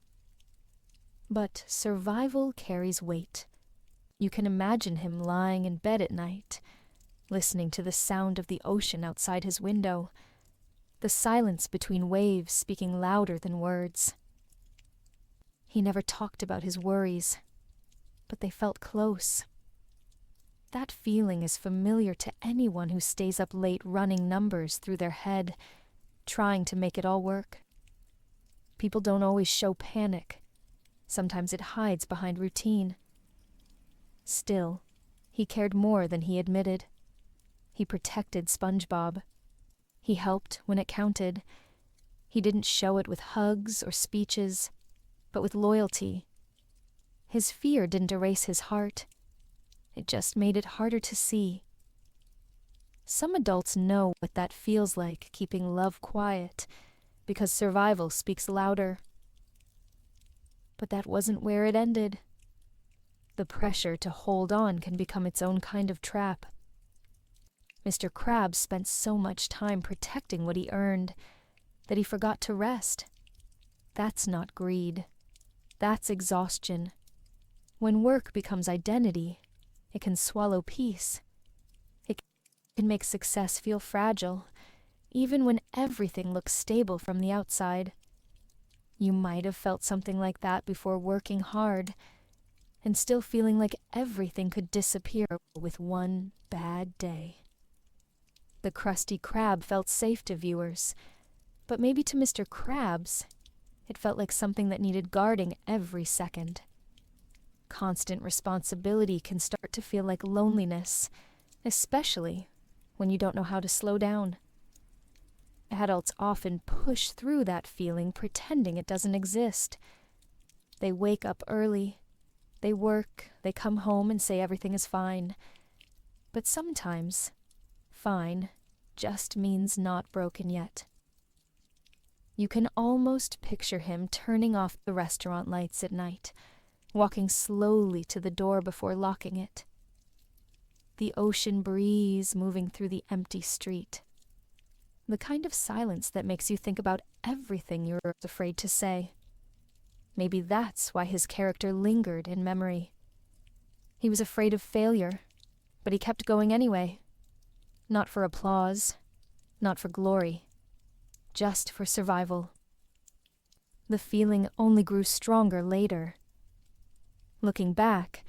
But survival carries weight. You can imagine him lying in bed at night, listening to the sound of the ocean outside his window, the silence between waves speaking louder than words. He never talked about his worries, but they felt close. That feeling is familiar to anyone who stays up late running numbers through their head, trying to make it all work. People don't always show panic. Sometimes it hides behind routine. Still, he cared more than he admitted. He protected SpongeBob. He helped when it counted. He didn't show it with hugs or speeches, but with loyalty. His fear didn't erase his heart. It just made it harder to see. Some adults know what that feels like, keeping love quiet, because survival speaks louder. But that wasn't where it ended. The pressure to hold on can become its own kind of trap. Mr. Krabs spent so much time protecting what he earned that he forgot to rest. That's not greed. That's exhaustion. When work becomes identity, it can swallow peace. It can make success feel fragile, even when everything looks stable from the outside. You might have felt something like that before working hard, and still feeling like everything could disappear with one bad day. The Krusty Krab felt safe to viewers, but maybe to Mr. Krabs, it felt like something that needed guarding every second. Constant responsibility can start to feel like loneliness, especially when you don't know how to slow down. Adults often push through that feeling, pretending it doesn't exist. They wake up early, they work, they come home and say everything is fine. But sometimes, fine just means not broken yet. You can almost picture him turning off the restaurant lights at night, walking slowly to the door before locking it. The ocean breeze moving through the empty street. The kind of silence that makes you think about everything you're afraid to say. Maybe that's why his character lingered in memory. He was afraid of failure, but he kept going anyway. Not for applause, not for glory, just for survival. The feeling only grew stronger later. Looking back,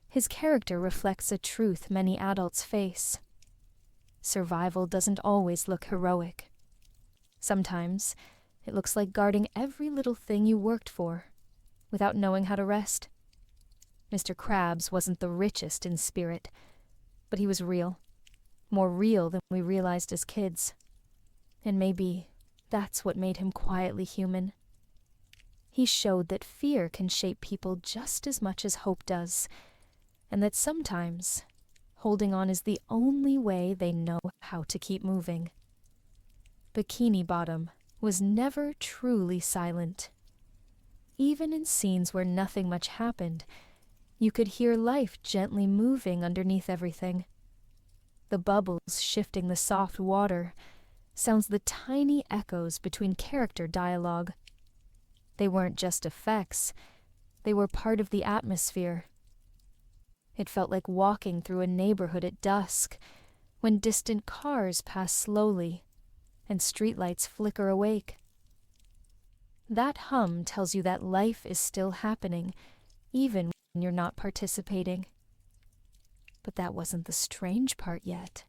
his character reflects a truth many adults face. Survival doesn't always look heroic. Sometimes, it looks like guarding every little thing you worked for, without knowing how to rest. Mr. Krabs wasn't the richest in spirit, but he was real. More real than we realized as kids. And maybe that's what made him quietly human. He showed that fear can shape people just as much as hope does, and that sometimes holding on is the only way they know how to keep moving. Bikini Bottom was never truly silent. Even in scenes where nothing much happened, you could hear life gently moving underneath everything. The bubbles shifting the soft water, sounds the tiny echoes between character dialogue. They weren't just effects, they were part of the atmosphere. It felt like walking through a neighborhood at dusk, when distant cars pass slowly and streetlights flicker awake. That hum tells you that life is still happening, even when you're not participating. But that wasn't the strange part yet.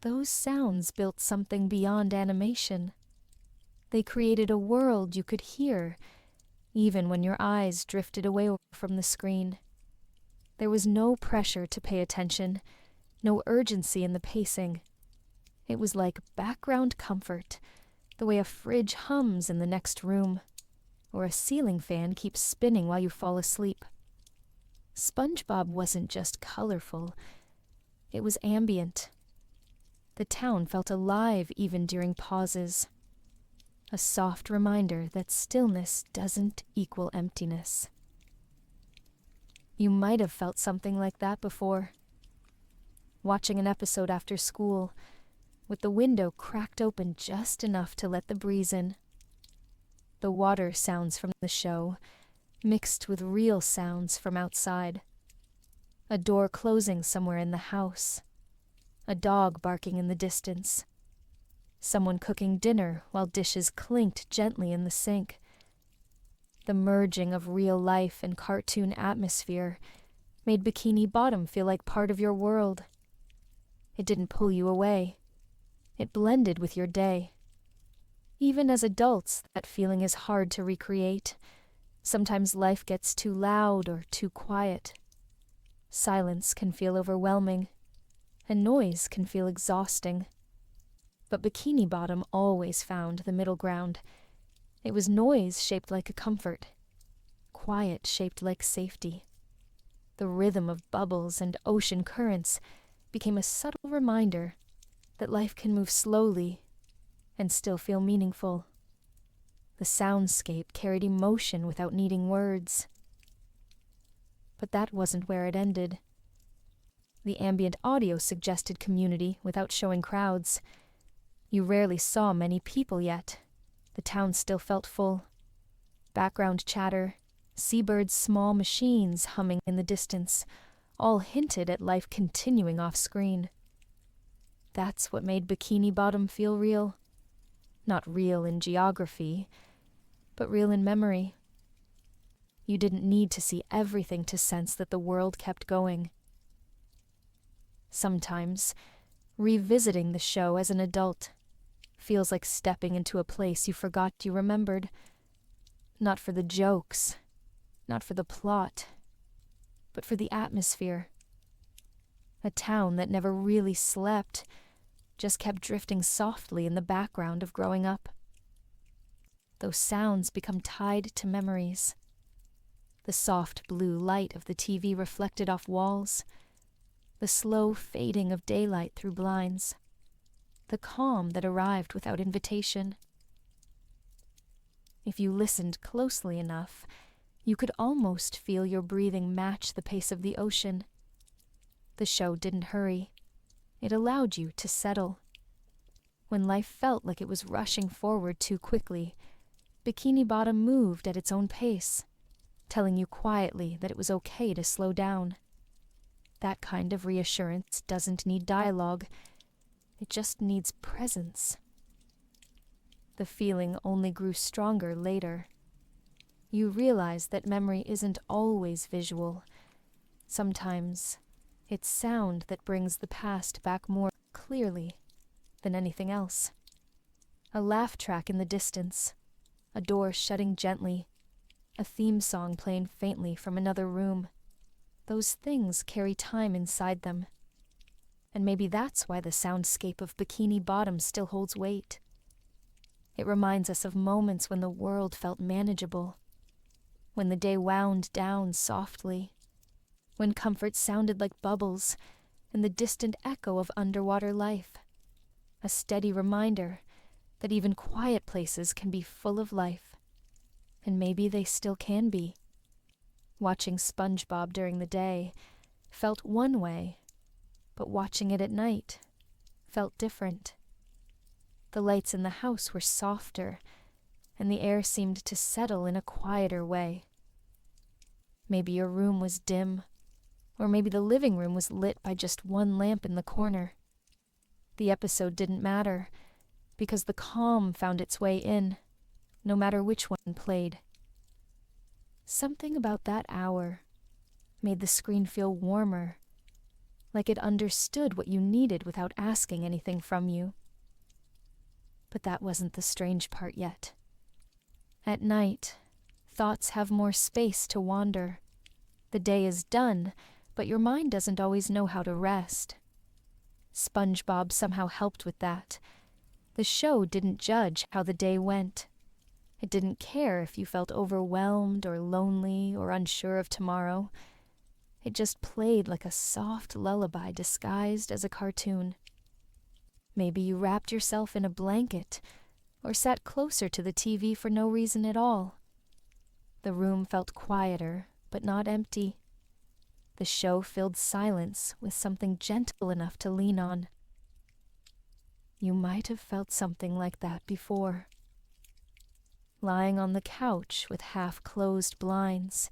Those sounds built something beyond animation. They created a world you could hear, even when your eyes drifted away from the screen. There was no pressure to pay attention, no urgency in the pacing. It was like background comfort, the way a fridge hums in the next room, or a ceiling fan keeps spinning while you fall asleep. SpongeBob wasn't just colorful, it was ambient. The town felt alive even during pauses. A soft reminder that stillness doesn't equal emptiness. You might have felt something like that before. Watching an episode after school, with the window cracked open just enough to let the breeze in. The water sounds from the show, mixed with real sounds from outside. A door closing somewhere in the house. A dog barking in the distance. Someone cooking dinner while dishes clinked gently in the sink. The merging of real life and cartoon atmosphere made Bikini Bottom feel like part of your world. It didn't pull you away. It blended with your day. Even as adults, that feeling is hard to recreate. Sometimes life gets too loud or too quiet. Silence can feel overwhelming, and noise can feel exhausting. But Bikini Bottom always found the middle ground. It was noise shaped like a comfort, quiet shaped like safety. The rhythm of bubbles and ocean currents became a subtle reminder that life can move slowly and still feel meaningful. The soundscape carried emotion without needing words. But that wasn't where it ended. The ambient audio suggested community without showing crowds. You rarely saw many people yet. The town still felt full. Background chatter, seabirds' small machines humming in the distance, all hinted at life continuing off-screen. That's what made Bikini Bottom feel real. Not real in geography, but real in memory. You didn't need to see everything to sense that the world kept going. Sometimes, revisiting the show as an adult feels like stepping into a place you forgot you remembered. Not for the jokes, not for the plot, but for the atmosphere. A town that never really slept, just kept drifting softly in the background of growing up. Those sounds become tied to memories. The soft blue light of the TV reflected off walls, the slow fading of daylight through blinds, the calm that arrived without invitation. If you listened closely enough, you could almost feel your breathing match the pace of the ocean. The show didn't hurry. It allowed you to settle. When life felt like it was rushing forward too quickly, Bikini Bottom moved at its own pace, telling you quietly that it was okay to slow down. That kind of reassurance doesn't need dialogue. It just needs presence. The feeling only grew stronger later. You realize that memory isn't always visual. Sometimes it's sound that brings the past back more clearly than anything else. A laugh track in the distance, a door shutting gently, a theme song playing faintly from another room. Those things carry time inside them. And maybe that's why the soundscape of Bikini Bottom still holds weight. It reminds us of moments when the world felt manageable, when the day wound down softly, when comfort sounded like bubbles and the distant echo of underwater life. A steady reminder that even quiet places can be full of life, and maybe they still can be. Watching SpongeBob during the day felt one way, but watching it at night felt different. The lights in the house were softer, and the air seemed to settle in a quieter way. Maybe your room was dim, or maybe the living room was lit by just one lamp in the corner. The episode didn't matter, because the calm found its way in, no matter which one played. Something about that hour made the screen feel warmer, like it understood what you needed without asking anything from you. But that wasn't the strange part yet. At night, thoughts have more space to wander. The day is done, but your mind doesn't always know how to rest. SpongeBob somehow helped with that. The show didn't judge how the day went. It didn't care if you felt overwhelmed or lonely or unsure of tomorrow. It just played like a soft lullaby disguised as a cartoon. Maybe you wrapped yourself in a blanket or sat closer to the TV for no reason at all. The room felt quieter, but not empty. The show filled silence with something gentle enough to lean on. You might have felt something like that before. Lying on the couch with half-closed blinds,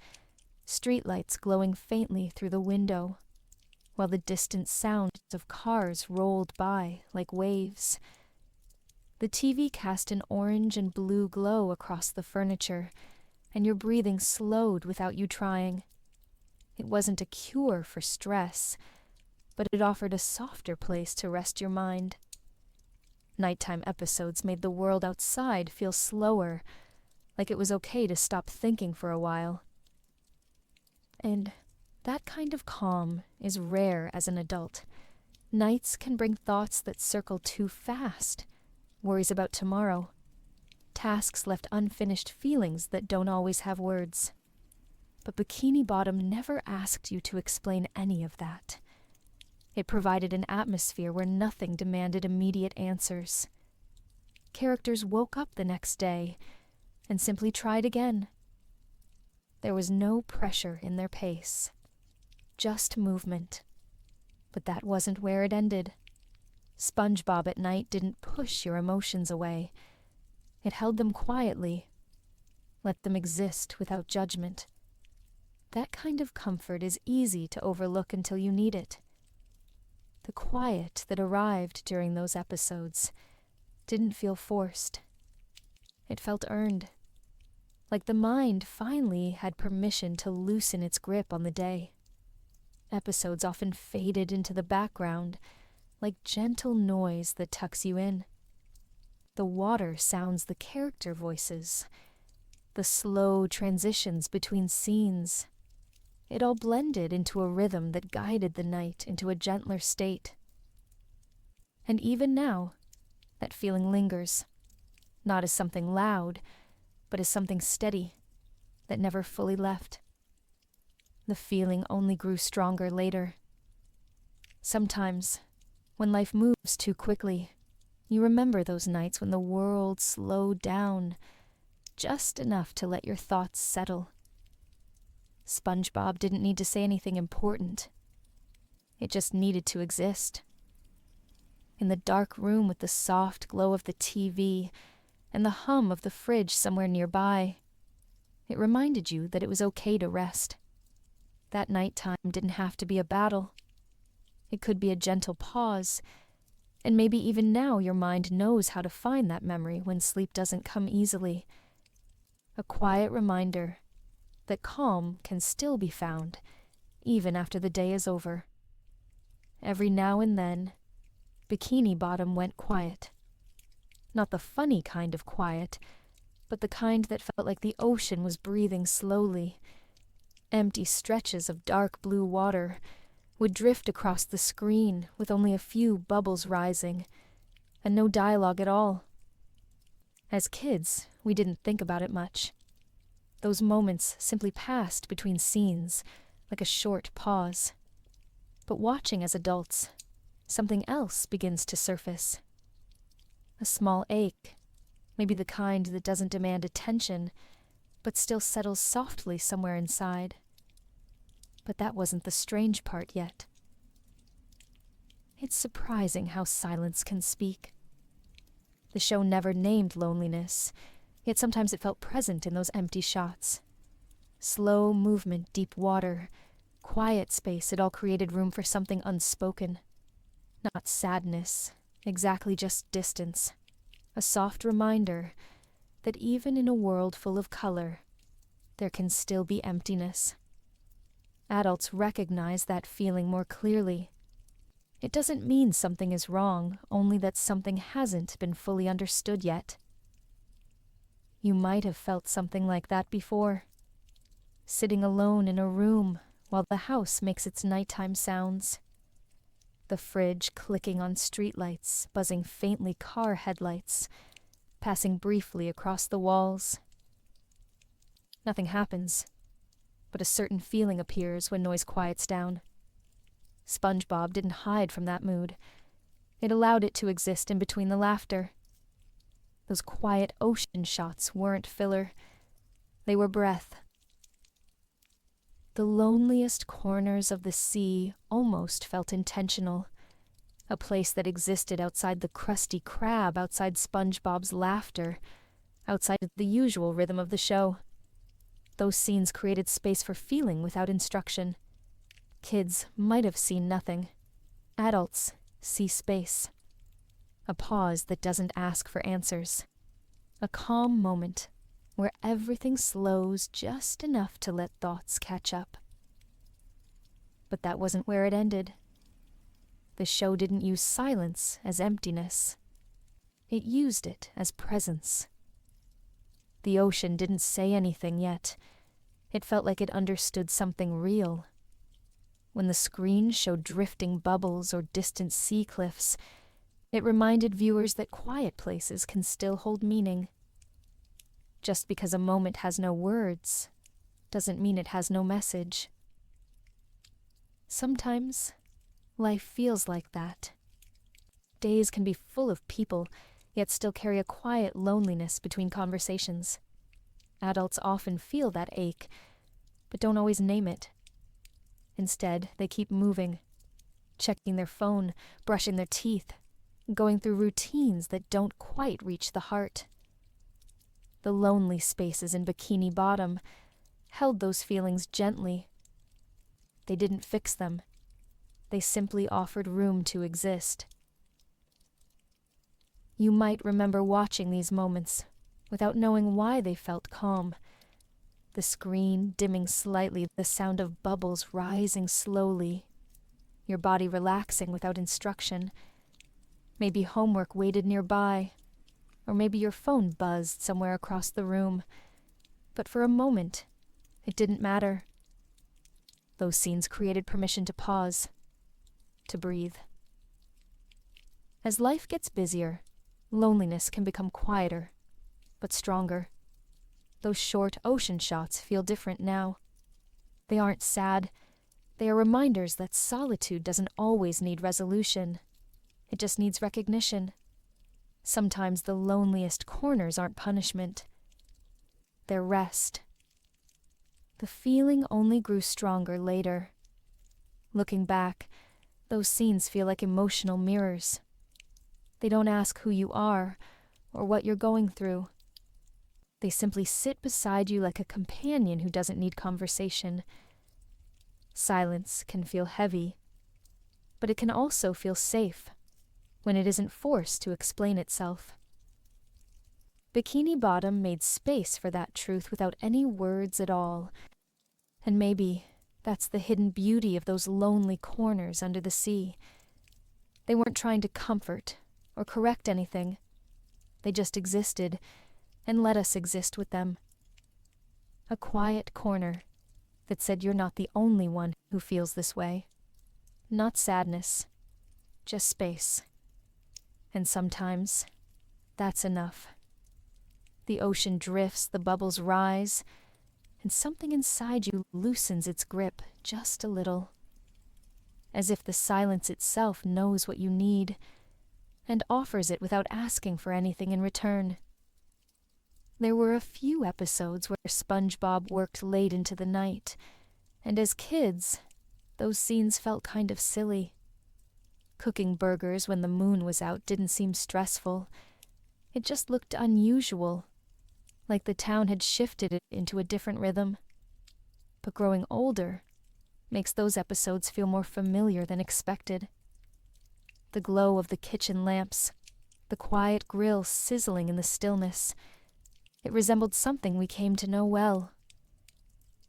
streetlights glowing faintly through the window, while the distant sounds of cars rolled by like waves. The TV cast an orange and blue glow across the furniture, and your breathing slowed without you trying. It wasn't a cure for stress, but it offered a softer place to rest your mind. Nighttime episodes made the world outside feel slower, like it was okay to stop thinking for a while. And that kind of calm is rare as an adult. Nights can bring thoughts that circle too fast, worries about tomorrow, tasks left unfinished, feelings that don't always have words. But Bikini Bottom never asked you to explain any of that. It provided an atmosphere where nothing demanded immediate answers. Characters woke up the next day and simply tried again. There was no pressure in their pace, just movement. But that wasn't where it ended. SpongeBob at night didn't push your emotions away. It held them quietly, let them exist without judgment. That kind of comfort is easy to overlook until you need it. The quiet that arrived during those episodes didn't feel forced. It felt earned, like the mind finally had permission to loosen its grip on the day. Episodes often faded into the background, like gentle noise that tucks you in. The water sounds the character voices, the slow transitions between scenes. It all blended into a rhythm that guided the night into a gentler state. And even now, that feeling lingers, not as something loud, but as something steady that never fully left. The feeling only grew stronger later. Sometimes, when life moves too quickly, you remember those nights when the world slowed down, just enough to let your thoughts settle. SpongeBob didn't need to say anything important. It just needed to exist. In the dark room with the soft glow of the TV and the hum of the fridge somewhere nearby, it reminded you that it was okay to rest. That nighttime didn't have to be a battle. It could be a gentle pause, and maybe even now your mind knows how to find that memory when sleep doesn't come easily. A quiet reminder that calm can still be found, even after the day is over. Every now and then, Bikini Bottom went quiet. Not the funny kind of quiet, but the kind that felt like the ocean was breathing slowly. Empty stretches of dark blue water would drift across the screen with only a few bubbles rising, and no dialogue at all. As kids, we didn't think about it much. Those moments simply passed between scenes, like a short pause. But watching as adults, something else begins to surface. A small ache, maybe the kind that doesn't demand attention, but still settles softly somewhere inside. But that wasn't the strange part yet. It's surprising how silence can speak. The show never named loneliness, yet sometimes it felt present in those empty shots. Slow movement, deep water, quiet space, it all created room for something unspoken. Not sadness, exactly just distance. A soft reminder that even in a world full of color, there can still be emptiness. Adults recognize that feeling more clearly. It doesn't mean something is wrong, only that something hasn't been fully understood yet. You might have felt something like that before, sitting alone in a room while the house makes its nighttime sounds. The fridge clicking on streetlights, buzzing faintly car headlights, passing briefly across the walls. Nothing happens, but a certain feeling appears when noise quiets down. SpongeBob didn't hide from that mood. It allowed it to exist in between the laughter. Those quiet ocean shots weren't filler. They were breath. The loneliest corners of the sea almost felt intentional. A place that existed outside the crusty crab, outside SpongeBob's laughter, outside the usual rhythm of the show. Those scenes created space for feeling without instruction. Kids might have seen nothing. Adults see space. A pause that doesn't ask for answers. A calm moment where everything slows just enough to let thoughts catch up. But that wasn't where it ended. The show didn't use silence as emptiness. It used it as presence. The ocean didn't say anything yet. It felt like it understood something real. When the screen showed drifting bubbles or distant sea cliffs, it reminded viewers that quiet places can still hold meaning. Just because a moment has no words doesn't mean it has no message. Sometimes life feels like that. Days can be full of people, yet still carry a quiet loneliness between conversations. Adults often feel that ache, but don't always name it. Instead, they keep moving, checking their phone, brushing their teeth, going through routines that don't quite reach the heart. The lonely spaces in Bikini Bottom held those feelings gently. They didn't fix them. They simply offered room to exist. You might remember watching these moments without knowing why they felt calm. The screen dimming slightly, the sound of bubbles rising slowly, your body relaxing without instruction. Maybe homework waited nearby, or maybe your phone buzzed somewhere across the room. But for a moment, it didn't matter. Those scenes created permission to pause, to breathe. As life gets busier, loneliness can become quieter, but stronger. Those short ocean shots feel different now. They aren't sad. They are reminders that solitude doesn't always need resolution. It just needs recognition. Sometimes the loneliest corners aren't punishment. They're rest. The feeling only grew stronger later. Looking back, those scenes feel like emotional mirrors. They don't ask who you are or what you're going through. They simply sit beside you like a companion who doesn't need conversation. Silence can feel heavy, but it can also feel safe when it isn't forced to explain itself. Bikini Bottom made space for that truth without any words at all. And maybe that's the hidden beauty of those lonely corners under the sea. They weren't trying to comfort or correct anything. They just existed and let us exist with them. A quiet corner that said you're not the only one who feels this way. Not sadness, just space. And sometimes that's enough. The ocean drifts, the bubbles rise, and something inside you loosens its grip just a little. As if the silence itself knows what you need and offers it without asking for anything in return. There were a few episodes where SpongeBob worked late into the night, and as kids, those scenes felt kind of silly. Cooking burgers when the moon was out didn't seem stressful. It just looked unusual, like the town had shifted it into a different rhythm. But growing older makes those episodes feel more familiar than expected. The glow of the kitchen lamps, the quiet grill sizzling in the stillness. It resembled something we came to know well.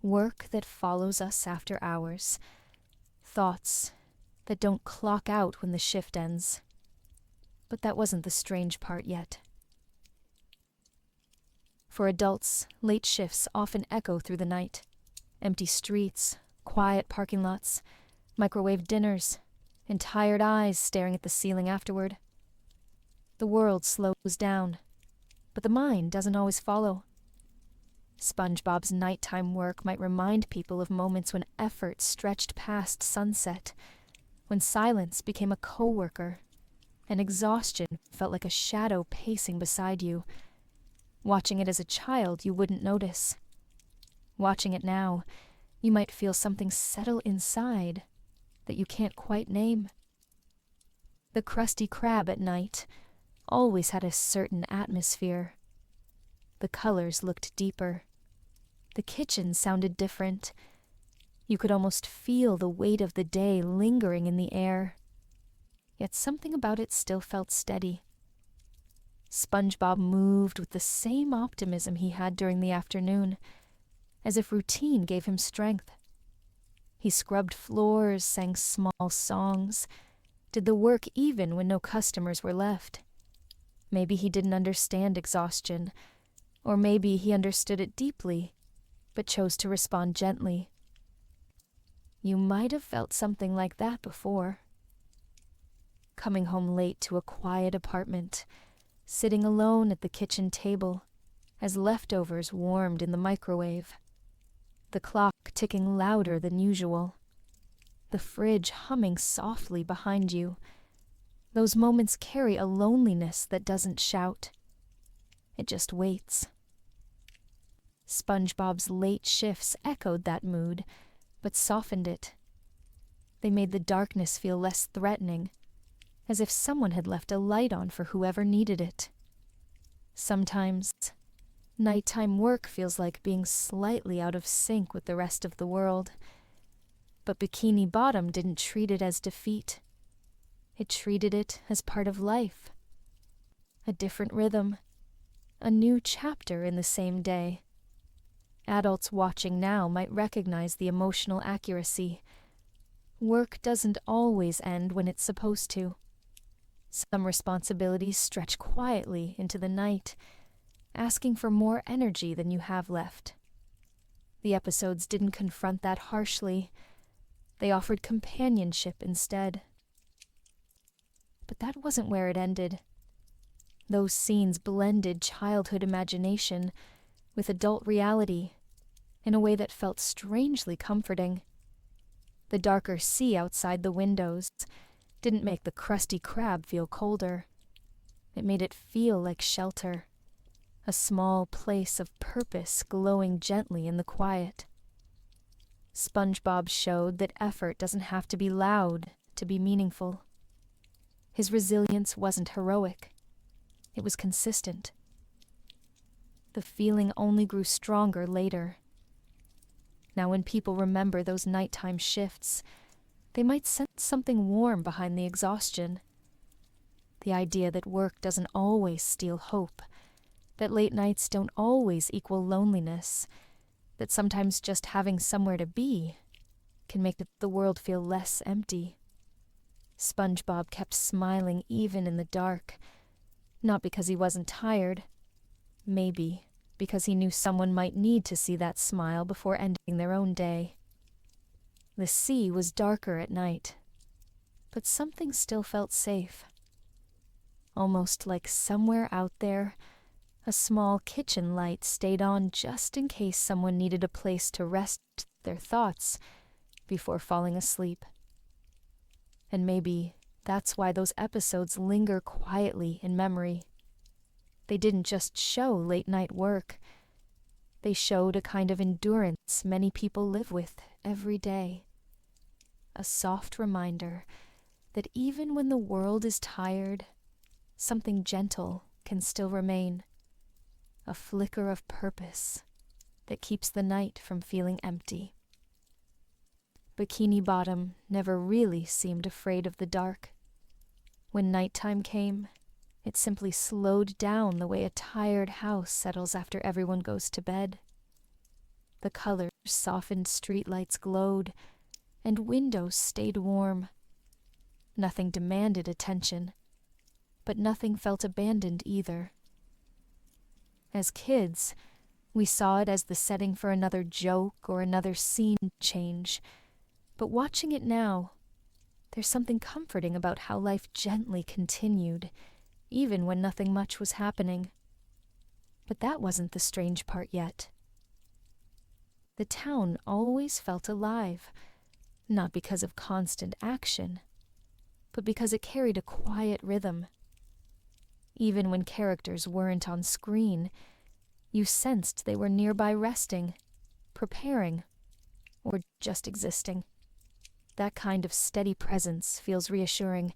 Work that follows us after hours. Thoughts that don't clock out when the shift ends. But that wasn't the strange part yet. For adults, late shifts often echo through the night. Empty streets, quiet parking lots, microwave dinners, and tired eyes staring at the ceiling afterward. The world slows down, but the mind doesn't always follow. SpongeBob's nighttime work might remind people of moments when effort stretched past sunset, when silence became a coworker, and exhaustion felt like a shadow pacing beside you. Watching it as a child, you wouldn't notice. Watching it now, you might feel something settle inside that you can't quite name. The Krusty Krab at night always had a certain atmosphere. The colors looked deeper. The kitchen sounded different. You could almost feel the weight of the day lingering in the air. Yet something about it still felt steady. SpongeBob moved with the same optimism he had during the afternoon, as if routine gave him strength. He scrubbed floors, sang small songs, did the work even when no customers were left. Maybe he didn't understand exhaustion, or maybe he understood it deeply, but chose to respond gently. You might have felt something like that before. Coming home late to a quiet apartment, sitting alone at the kitchen table as leftovers warmed in the microwave, the clock ticking louder than usual, the fridge humming softly behind you. Those moments carry a loneliness that doesn't shout. It just waits. SpongeBob's late shifts echoed that mood, but softened it. They made the darkness feel less threatening, as if someone had left a light on for whoever needed it. Sometimes, nighttime work feels like being slightly out of sync with the rest of the world. But Bikini Bottom didn't treat it as defeat. It treated it as part of life. A different rhythm. A new chapter in the same day. Adults watching now might recognize the emotional accuracy. Work doesn't always end when it's supposed to. Some responsibilities stretch quietly into the night, asking for more energy than you have left. The episodes didn't confront that harshly. They offered companionship instead. But that wasn't where it ended. Those scenes blended childhood imagination with adult reality in a way that felt strangely comforting. The darker sea outside the windows didn't make the Krusty Krab feel colder. It made it feel like shelter, a small place of purpose glowing gently in the quiet. SpongeBob showed that effort doesn't have to be loud to be meaningful. His resilience wasn't heroic. It was consistent. The feeling only grew stronger later. Now when people remember those nighttime shifts, they might sense something warm behind the exhaustion. The idea that work doesn't always steal hope, that late nights don't always equal loneliness, that sometimes just having somewhere to be can make the world feel less empty. SpongeBob kept smiling even in the dark, not because he wasn't tired, maybe because he knew someone might need to see that smile before ending their own day. The sea was darker at night, but something still felt safe. Almost like somewhere out there, a small kitchen light stayed on just in case someone needed a place to rest their thoughts before falling asleep. And maybe that's why those episodes linger quietly in memory. They didn't just show late-night work. They showed a kind of endurance many people live with every day. A soft reminder that even when the world is tired, something gentle can still remain, a flicker of purpose that keeps the night from feeling empty. Bikini Bottom never really seemed afraid of the dark. When nighttime came, it simply slowed down the way a tired house settles after everyone goes to bed. The colors softened, streetlights glowed, and windows stayed warm. Nothing demanded attention, but nothing felt abandoned either. As kids, we saw it as the setting for another joke or another scene change, but watching it now, there's something comforting about how life gently continued, even when nothing much was happening. But that wasn't the strange part yet. The town always felt alive, not because of constant action, but because it carried a quiet rhythm. Even when characters weren't on screen, you sensed they were nearby resting, preparing, or just existing. That kind of steady presence feels reassuring,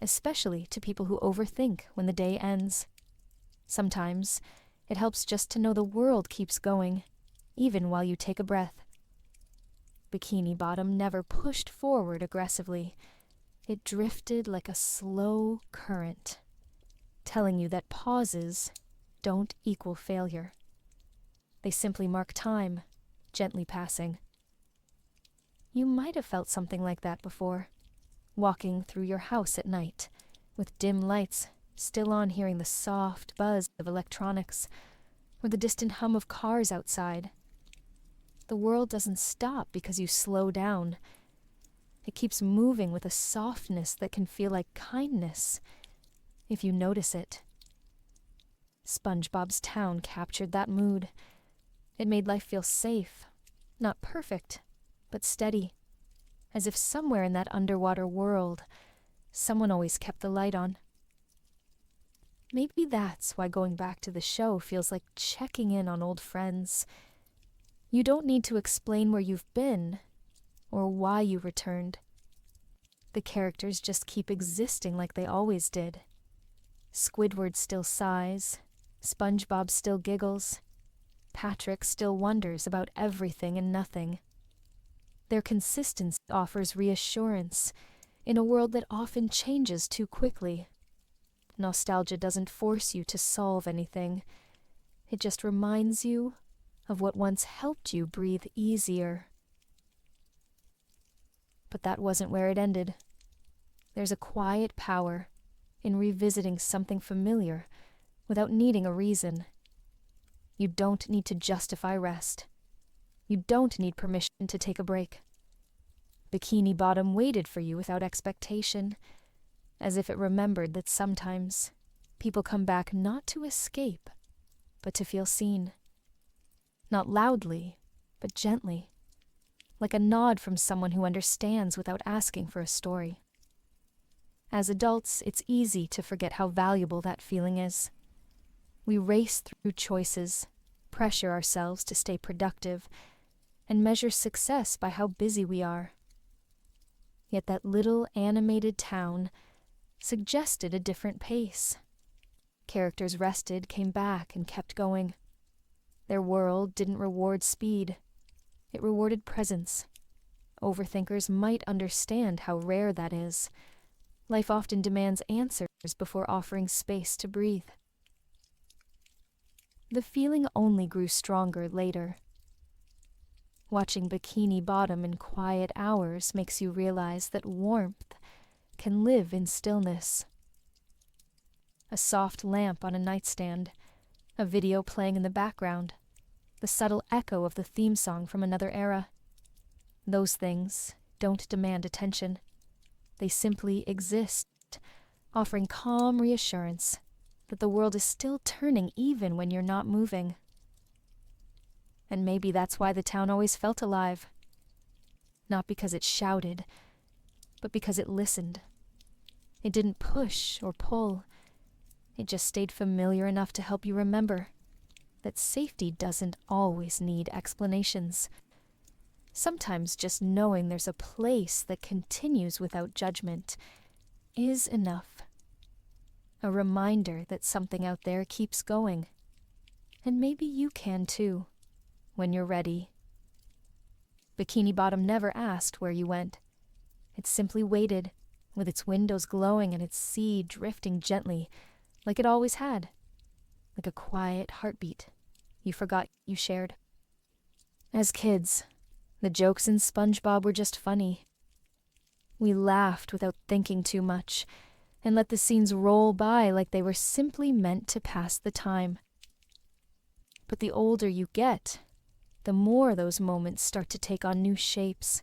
especially to people who overthink when the day ends. Sometimes it helps just to know the world keeps going, even while you take a breath. Bikini Bottom never pushed forward aggressively. It drifted like a slow current, telling you that pauses don't equal failure. They simply mark time, gently passing. You might have felt something like that before, walking through your house at night, with dim lights still on, hearing the soft buzz of electronics, or the distant hum of cars outside. The world doesn't stop because you slow down. It keeps moving with a softness that can feel like kindness, if you notice it. SpongeBob's town captured that mood. It made life feel safe, not perfect, but steady, as if somewhere in that underwater world, someone always kept the light on. Maybe that's why going back to the show feels like checking in on old friends. You don't need to explain where you've been or why you returned. The characters just keep existing like they always did. Squidward still sighs, SpongeBob still giggles, Patrick still wonders about everything and nothing. Their consistency offers reassurance in a world that often changes too quickly. Nostalgia doesn't force you to solve anything. It just reminds you of what once helped you breathe easier. But that wasn't where it ended. There's a quiet power in revisiting something familiar without needing a reason. You don't need to justify rest. You don't need permission to take a break. Bikini Bottom waited for you without expectation, as if it remembered that sometimes people come back not to escape, but to feel seen. Not loudly, but gently, like a nod from someone who understands without asking for a story. As adults, it's easy to forget how valuable that feeling is. We race through choices, pressure ourselves to stay productive, and measure success by how busy we are. Yet that little animated town suggested a different pace. Characters rested, came back, and kept going. Their world didn't reward speed. It rewarded presence. Overthinkers might understand how rare that is. Life often demands answers before offering space to breathe. The feeling only grew stronger later. Watching Bikini Bottom in quiet hours makes you realize that warmth can live in stillness. A soft lamp on a nightstand, a video playing in the background, the subtle echo of the theme song from another era. Those things don't demand attention. They simply exist, offering calm reassurance that the world is still turning even when you're not moving. And maybe that's why the town always felt alive. Not because it shouted, but because it listened. It didn't push or pull. It just stayed familiar enough to help you remember that safety doesn't always need explanations. Sometimes just knowing there's a place that continues without judgment is enough. A reminder that something out there keeps going. And maybe you can too, when you're ready. Bikini Bottom never asked where you went. It simply waited, with its windows glowing and its sea drifting gently, like it always had. Like a quiet heartbeat you forgot you shared. As kids, the jokes in SpongeBob were just funny. We laughed without thinking too much, and let the scenes roll by like they were simply meant to pass the time. But the older you get, the more those moments start to take on new shapes.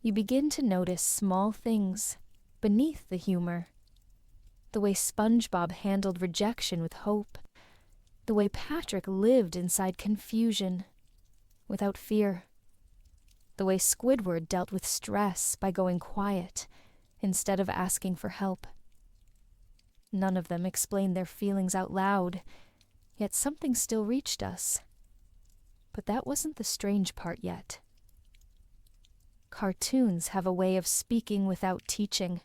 You begin to notice small things beneath the humor. The way SpongeBob handled rejection with hope. The way Patrick lived inside confusion, without fear. The way Squidward dealt with stress by going quiet instead of asking for help. None of them explained their feelings out loud, yet something still reached us. But that wasn't the strange part yet. Cartoons have a way of speaking without teaching.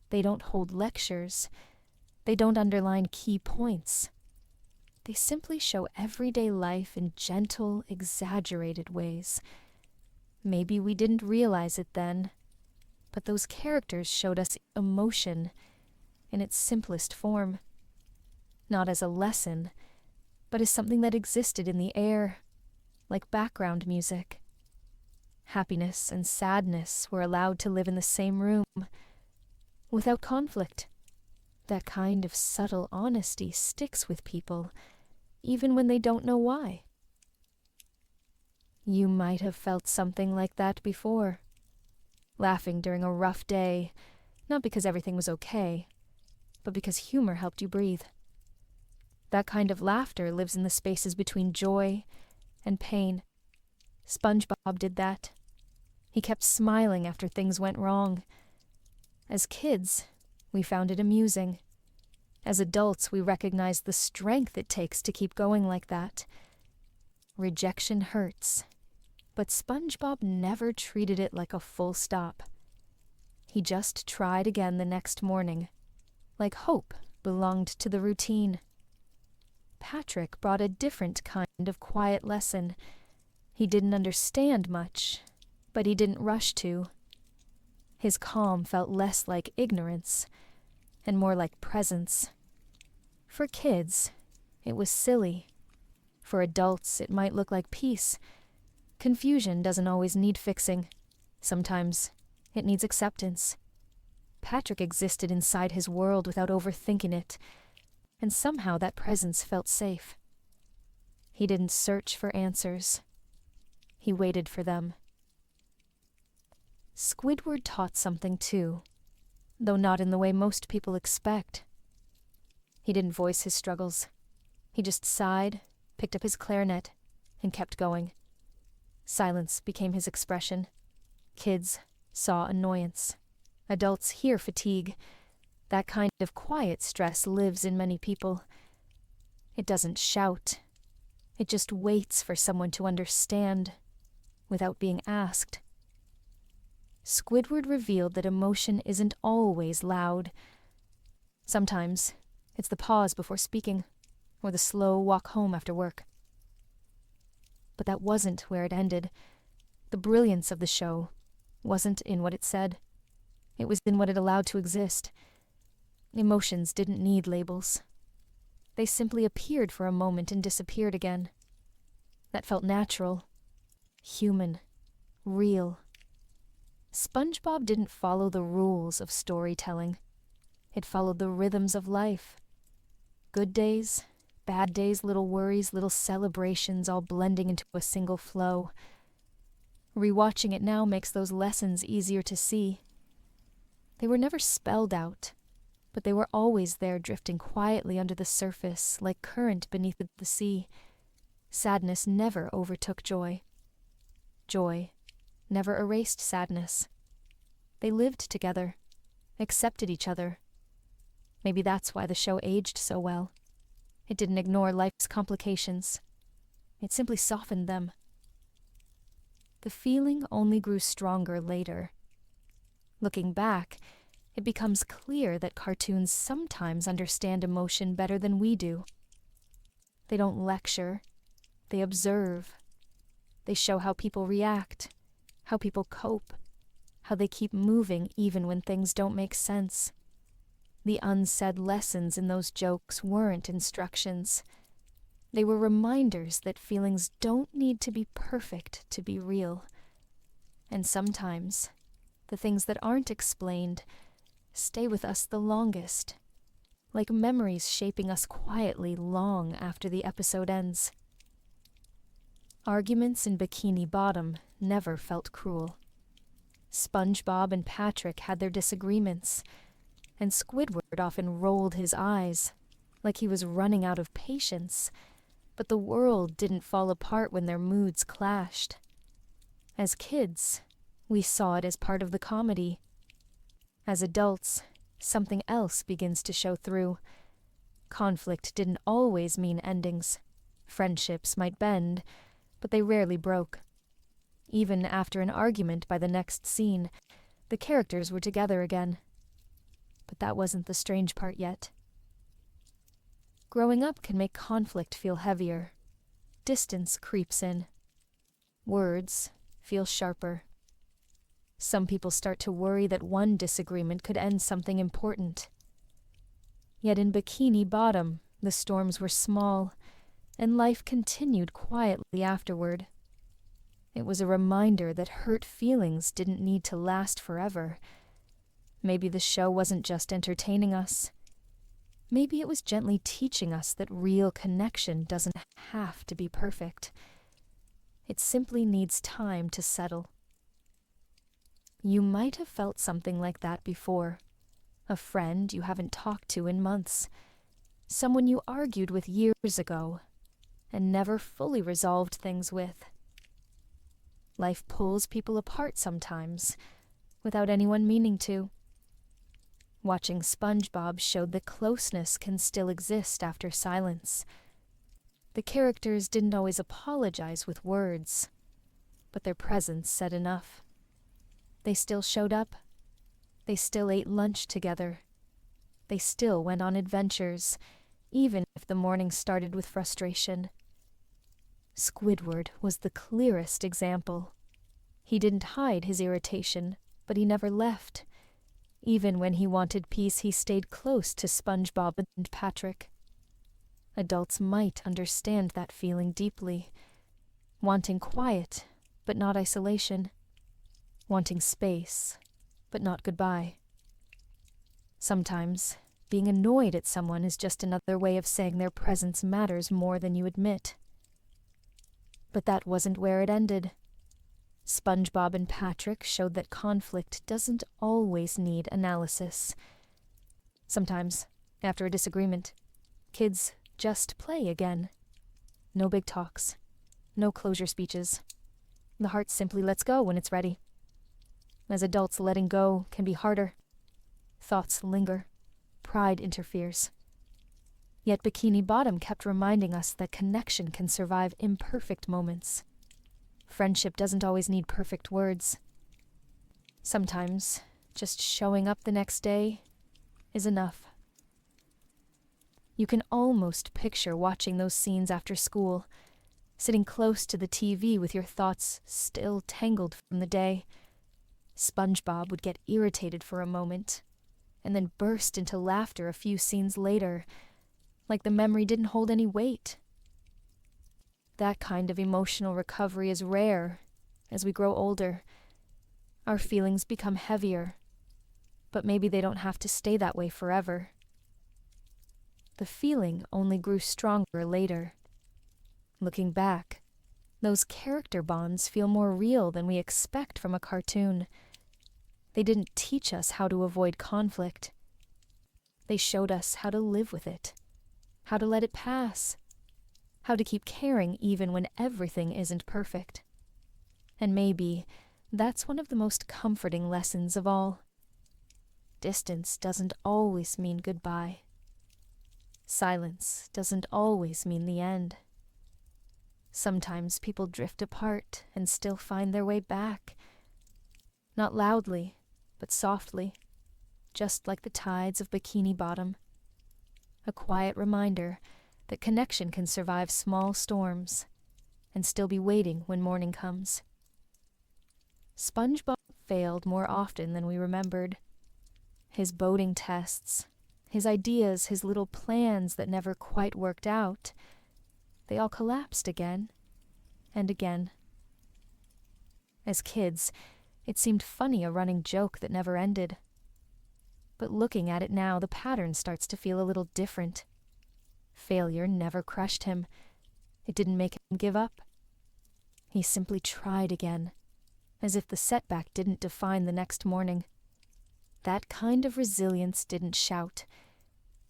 They don't hold lectures. They don't underline key points. They simply show everyday life in gentle, exaggerated ways. Maybe we didn't realize it then, but those characters showed us emotion in its simplest form. Not as a lesson, but as something that existed in the air, like background music. Happiness and sadness were allowed to live in the same room, without conflict. That kind of subtle honesty sticks with people, even when they don't know why. You might have felt something like that before. Laughing during a rough day, not because everything was okay, but because humor helped you breathe. That kind of laughter lives in the spaces between joy and pain. SpongeBob did that. He kept smiling after things went wrong. As kids, we found it amusing. As adults, we recognized the strength it takes to keep going like that. Rejection hurts, but SpongeBob never treated it like a full stop. He just tried again the next morning, like hope belonged to the routine. Patrick brought a different kind of quiet lesson. He didn't understand much, but he didn't rush to. His calm felt less like ignorance and more like presence. For kids, it was silly. For adults, it might look like peace. Confusion doesn't always need fixing. Sometimes it needs acceptance. Patrick existed inside his world without overthinking it, and somehow that presence felt safe. He didn't search for answers. He waited for them. Squidward taught something too, though not in the way most people expect. He didn't voice his struggles. He just sighed, picked up his clarinet, and kept going. Silence became his expression. Kids saw annoyance. Adults hear fatigue. That kind of quiet stress lives in many people. It doesn't shout. It just waits for someone to understand, without being asked. Squidward revealed that emotion isn't always loud. Sometimes it's the pause before speaking, or the slow walk home after work. But that wasn't where it ended. The brilliance of the show wasn't in what it said. It was in what it allowed to exist. Emotions didn't need labels. They simply appeared for a moment and disappeared again. That felt natural, human, real. SpongeBob didn't follow the rules of storytelling. It followed the rhythms of life. Good days, bad days, little worries, little celebrations, all blending into a single flow. Rewatching it now makes those lessons easier to see. They were never spelled out, but they were always there, drifting quietly under the surface like current beneath the sea. Sadness never overtook joy. Joy never erased sadness. They lived together, accepted each other. Maybe that's why the show aged so well. It didn't ignore life's complications. It simply softened them. The feeling only grew stronger later. Looking back, it becomes clear that cartoons sometimes understand emotion better than we do. They don't lecture, they observe. They show how people react, how people cope, how they keep moving even when things don't make sense. The unsaid lessons in those jokes weren't instructions. They were reminders that feelings don't need to be perfect to be real. And sometimes, the things that aren't explained stay with us the longest, like memories shaping us quietly long after the episode ends. Arguments in Bikini Bottom never felt cruel. SpongeBob and Patrick had their disagreements, and Squidward often rolled his eyes, like he was running out of patience, but the world didn't fall apart when their moods clashed. As kids, we saw it as part of the comedy. As adults, something else begins to show through. Conflict didn't always mean endings. Friendships might bend, but they rarely broke. Even after an argument by the next scene, the characters were together again. But that wasn't the strange part yet. Growing up can make conflict feel heavier. Distance creeps in. Words feel sharper. Some people start to worry that one disagreement could end something important. Yet in Bikini Bottom, the storms were small, and life continued quietly afterward. It was a reminder that hurt feelings didn't need to last forever. Maybe the show wasn't just entertaining us. Maybe it was gently teaching us that real connection doesn't have to be perfect. It simply needs time to settle. You might have felt something like that before. A friend you haven't talked to in months. Someone you argued with years ago and never fully resolved things with. Life pulls people apart sometimes, without anyone meaning to. Watching SpongeBob showed that closeness can still exist after silence. The characters didn't always apologize with words, but their presence said enough. They still showed up. They still ate lunch together. They still went on adventures, even if the morning started with frustration. Squidward was the clearest example. He didn't hide his irritation, but he never left. Even when he wanted peace, he stayed close to SpongeBob and Patrick. Adults might understand that feeling deeply, wanting quiet, but not isolation, wanting space, but not goodbye. Sometimes, being annoyed at someone is just another way of saying their presence matters more than you admit. But that wasn't where it ended. SpongeBob and Patrick showed that conflict doesn't always need analysis. Sometimes, after a disagreement, kids just play again. No big talks. No closure speeches. The heart simply lets go when it's ready. As adults, letting go can be harder. Thoughts linger. Pride interferes. Yet Bikini Bottom kept reminding us that connection can survive imperfect moments. Friendship doesn't always need perfect words. Sometimes, just showing up the next day is enough. You can almost picture watching those scenes after school, sitting close to the TV with your thoughts still tangled from the day. SpongeBob would get irritated for a moment, and then burst into laughter a few scenes later, like the memory didn't hold any weight. That kind of emotional recovery is rare as we grow older. Our feelings become heavier, but maybe they don't have to stay that way forever. The feeling only grew stronger later. Looking back, those character bonds feel more real than we expect from a cartoon. They didn't teach us how to avoid conflict. They showed us how to live with it, how to let it pass, how to keep caring even when everything isn't perfect. And maybe that's one of the most comforting lessons of all. Distance doesn't always mean goodbye. Silence doesn't always mean the end. Sometimes people drift apart and still find their way back. Not loudly, but softly. just like the tides of Bikini Bottom. A quiet reminder that connection can survive small storms and still be waiting when morning comes. SpongeBob failed more often than we remembered. His boating tests, his ideas, his little plans that never quite worked out, they all collapsed again and again. As kids, it seemed funny, a running joke that never ended. But looking at it now, the pattern starts to feel a little different. Failure never crushed him. It didn't make him give up. He simply tried again, as if the setback didn't define the next morning. That kind of resilience didn't shout.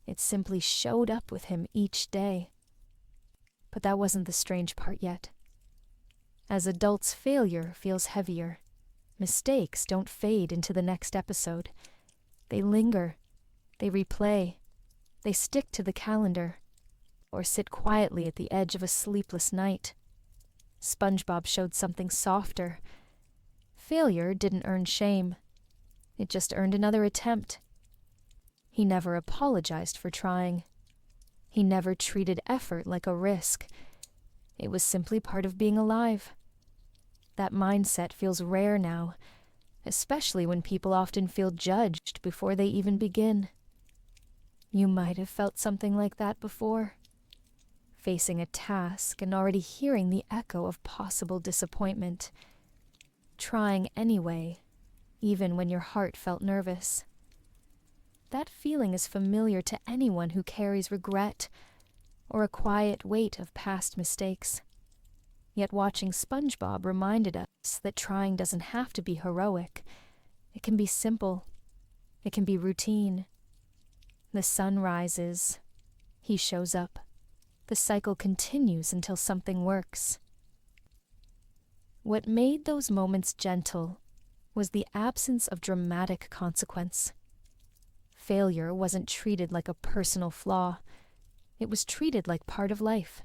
It simply showed up with him each day. But that wasn't the strange part yet. As adults, failure feels heavier. Mistakes don't fade into the next episode. They linger. They replay. They stick to the calendar, or sit quietly at the edge of a sleepless night. SpongeBob showed something softer. Failure didn't earn shame. It just earned another attempt. He never apologized for trying. He never treated effort like a risk. It was simply part of being alive. That mindset feels rare now, especially when people often feel judged before they even begin. You might have felt something like that before, facing a task and already hearing the echo of possible disappointment, trying anyway, even when your heart felt nervous. That feeling is familiar to anyone who carries regret or a quiet weight of past mistakes. Yet watching SpongeBob reminded us that trying doesn't have to be heroic. It can be simple. It can be routine. The sun rises. He shows up. The cycle continues until something works. What made those moments gentle was the absence of dramatic consequence. Failure wasn't treated like a personal flaw. It was treated like part of life.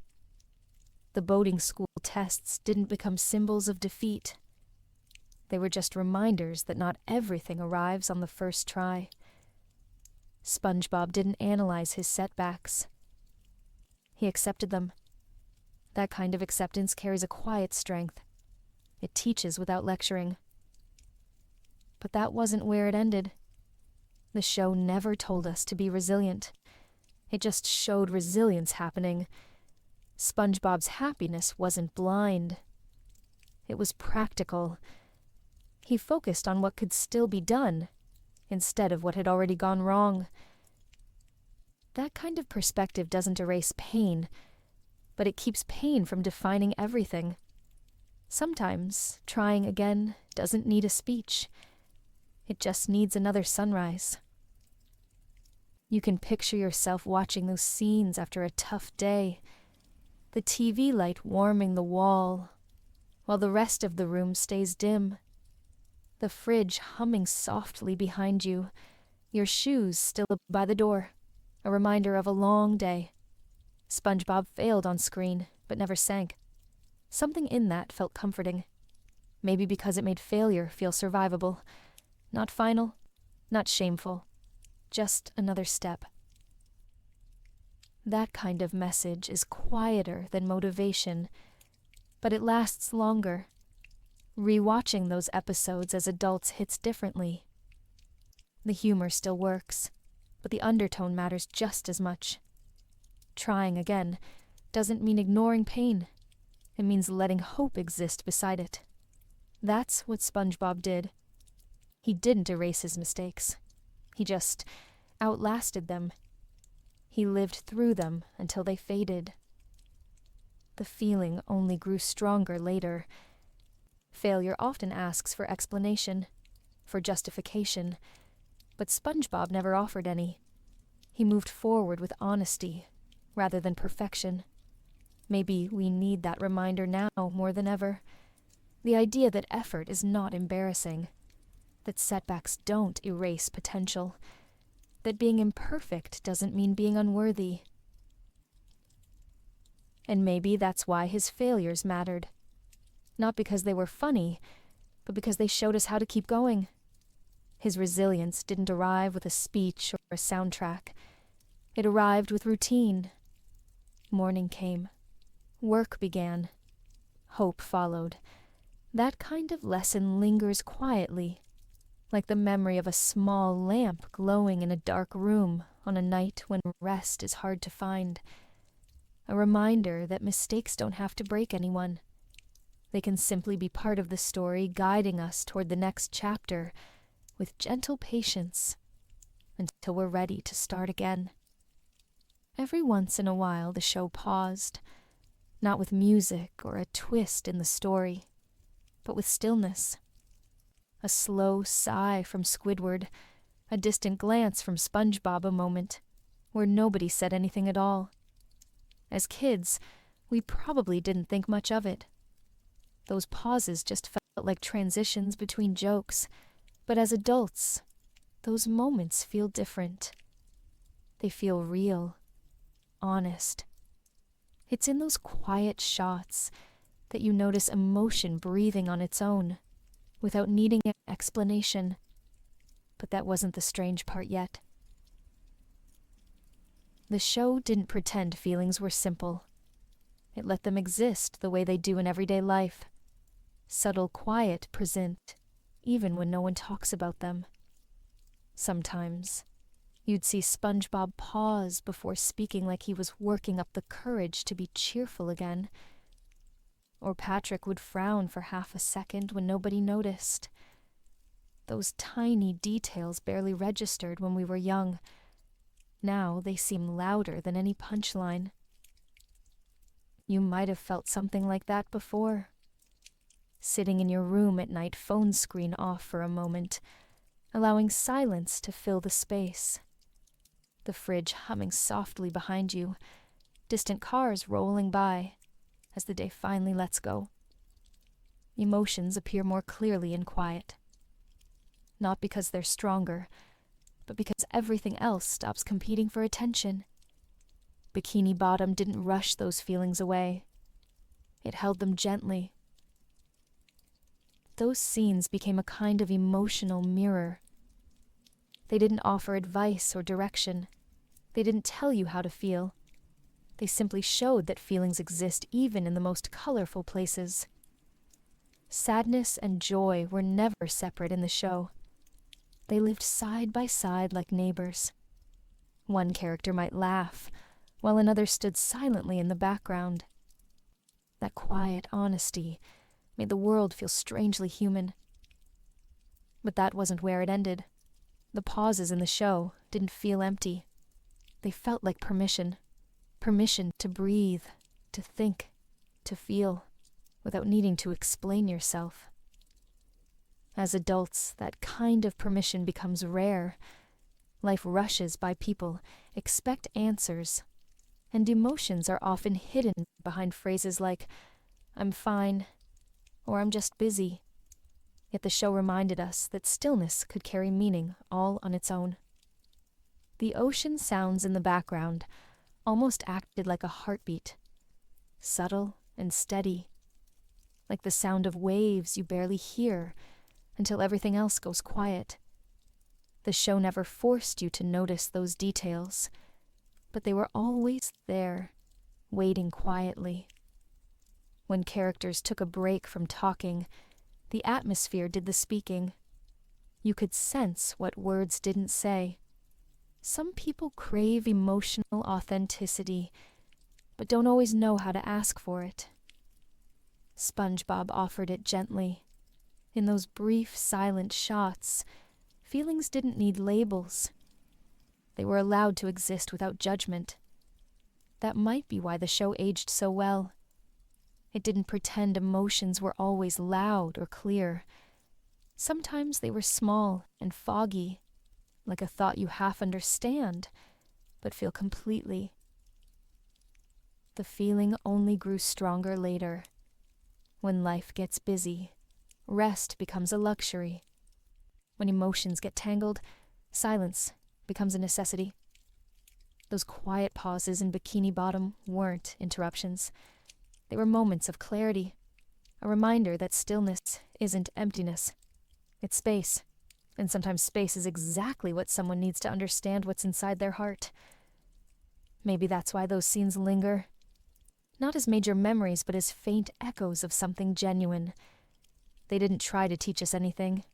The boating school tests didn't become symbols of defeat. They were just reminders that not everything arrives on the first try. SpongeBob didn't analyze his setbacks. He accepted them. That kind of acceptance carries a quiet strength. It teaches without lecturing. But that wasn't where it ended. The show never told us to be resilient. It just showed resilience happening. SpongeBob's happiness wasn't blind. It was practical. He focused on what could still be done, instead of what had already gone wrong. That kind of perspective doesn't erase pain, but it keeps pain from defining everything. Sometimes trying again doesn't need a speech. It just needs another sunrise. You can picture yourself watching those scenes after a tough day. The TV light warming the wall, while the rest of the room stays dim. The fridge humming softly behind you, your shoes still by the door, a reminder of a long day. SpongeBob failed on screen, but never sank. Something in that felt comforting. Maybe because it made failure feel survivable. Not final, not shameful, just another step. That kind of message is quieter than motivation, but it lasts longer. Rewatching those episodes as adults hits differently. The humor still works, but the undertone matters just as much. Trying again doesn't mean ignoring pain. It means letting hope exist beside it. That's what SpongeBob did. He didn't erase his mistakes. He just outlasted them. He lived through them until they faded. The feeling only grew stronger later. Failure often asks for explanation, for justification, but SpongeBob never offered any. He moved forward with honesty, rather than perfection. Maybe we need that reminder now more than ever. The idea that effort is not embarrassing, that setbacks don't erase potential, that being imperfect doesn't mean being unworthy. And maybe that's why his failures mattered. Not because they were funny, but because they showed us how to keep going. His resilience didn't arrive with a speech or a soundtrack. It arrived with routine. Morning came. Work began. Hope followed. That kind of lesson lingers quietly, like the memory of a small lamp glowing in a dark room on a night when rest is hard to find. A reminder that mistakes don't have to break anyone. They can simply be part of the story, guiding us toward the next chapter with gentle patience until we're ready to start again. Every once in a while, the show paused, not with music or a twist in the story, but with stillness. A slow sigh from Squidward, a distant glance from SpongeBob, a moment where nobody said anything at all. As kids, we probably didn't think much of it. Those pauses just felt like transitions between jokes, but as adults, those moments feel different. They feel real, honest. It's in those quiet shots that you notice emotion breathing on its own, without needing an explanation. But that wasn't the strange part yet. The show didn't pretend feelings were simple. It let them exist the way they do in everyday life. Subtle quiet present, even when no one talks about them. Sometimes, you'd see SpongeBob pause before speaking like he was working up the courage to be cheerful again. Or Patrick would frown for half a second when nobody noticed. Those tiny details barely registered when we were young. Now they seem louder than any punchline. You might have felt something like that before. Sitting in your room at night, phone screen off for a moment, allowing silence to fill the space. The fridge humming softly behind you, distant cars rolling by as the day finally lets go. Emotions appear more clearly in quiet. Not because they're stronger, but because everything else stops competing for attention. Bikini Bottom didn't rush those feelings away. It held them gently. Those scenes became a kind of emotional mirror. They didn't offer advice or direction. They didn't tell you how to feel. They simply showed that feelings exist even in the most colorful places. Sadness and joy were never separate in the show. They lived side by side like neighbors. One character might laugh, while another stood silently in the background. That quiet honesty made the world feel strangely human. But that wasn't where it ended. The pauses in the show didn't feel empty. They felt like permission. Permission to breathe, to think, to feel, without needing to explain yourself. As adults, that kind of permission becomes rare. Life rushes by people, expect answers, and emotions are often hidden behind phrases like, "I'm fine," or "I'm just busy." Yet the show reminded us that stillness could carry meaning all on its own. The ocean sounds in the background almost acted like a heartbeat, subtle and steady, like the sound of waves you barely hear until everything else goes quiet. The show never forced you to notice those details, but they were always there, waiting quietly. When characters took a break from talking, the atmosphere did the speaking. You could sense what words didn't say. Some people crave emotional authenticity, but don't always know how to ask for it. SpongeBob offered it gently. In those brief, silent shots, feelings didn't need labels. They were allowed to exist without judgment. That might be why the show aged so well. It didn't pretend emotions were always loud or clear. Sometimes they were small and foggy, like a thought you half understand, but feel completely. The feeling only grew stronger later. When life gets busy, rest becomes a luxury. When emotions get tangled, silence becomes a necessity. Those quiet pauses in Bikini Bottom weren't interruptions. They were moments of clarity, a reminder that stillness isn't emptiness. It's space, And sometimes space is exactly what someone needs to understand what's inside their heart. Maybe that's why those scenes linger. Not as major memories, but as faint echoes of something genuine. They didn't try to teach us anything.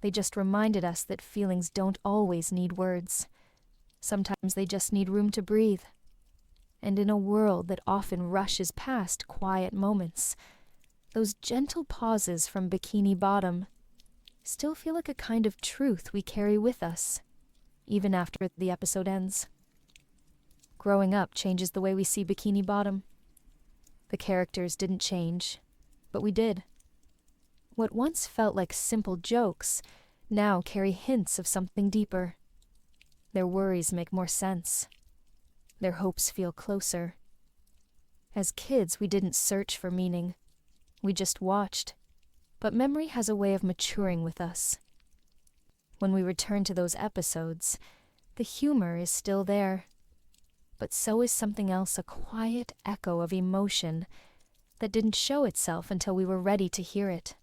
They just reminded us that feelings don't always need words. Sometimes they just need room to breathe. And in a world that often rushes past quiet moments, those gentle pauses from Bikini Bottom still feel like a kind of truth we carry with us, even after the episode ends. Growing up changes the way we see Bikini Bottom. The characters didn't change, but we did. What once felt like simple jokes now carry hints of something deeper. Their worries make more sense. Their hopes feel closer. As kids, we didn't search for meaning. We just watched. But memory has a way of maturing with us. When we return to those episodes, the humor is still there. But so is something else, a quiet echo of emotion that didn't show itself until we were ready to hear it.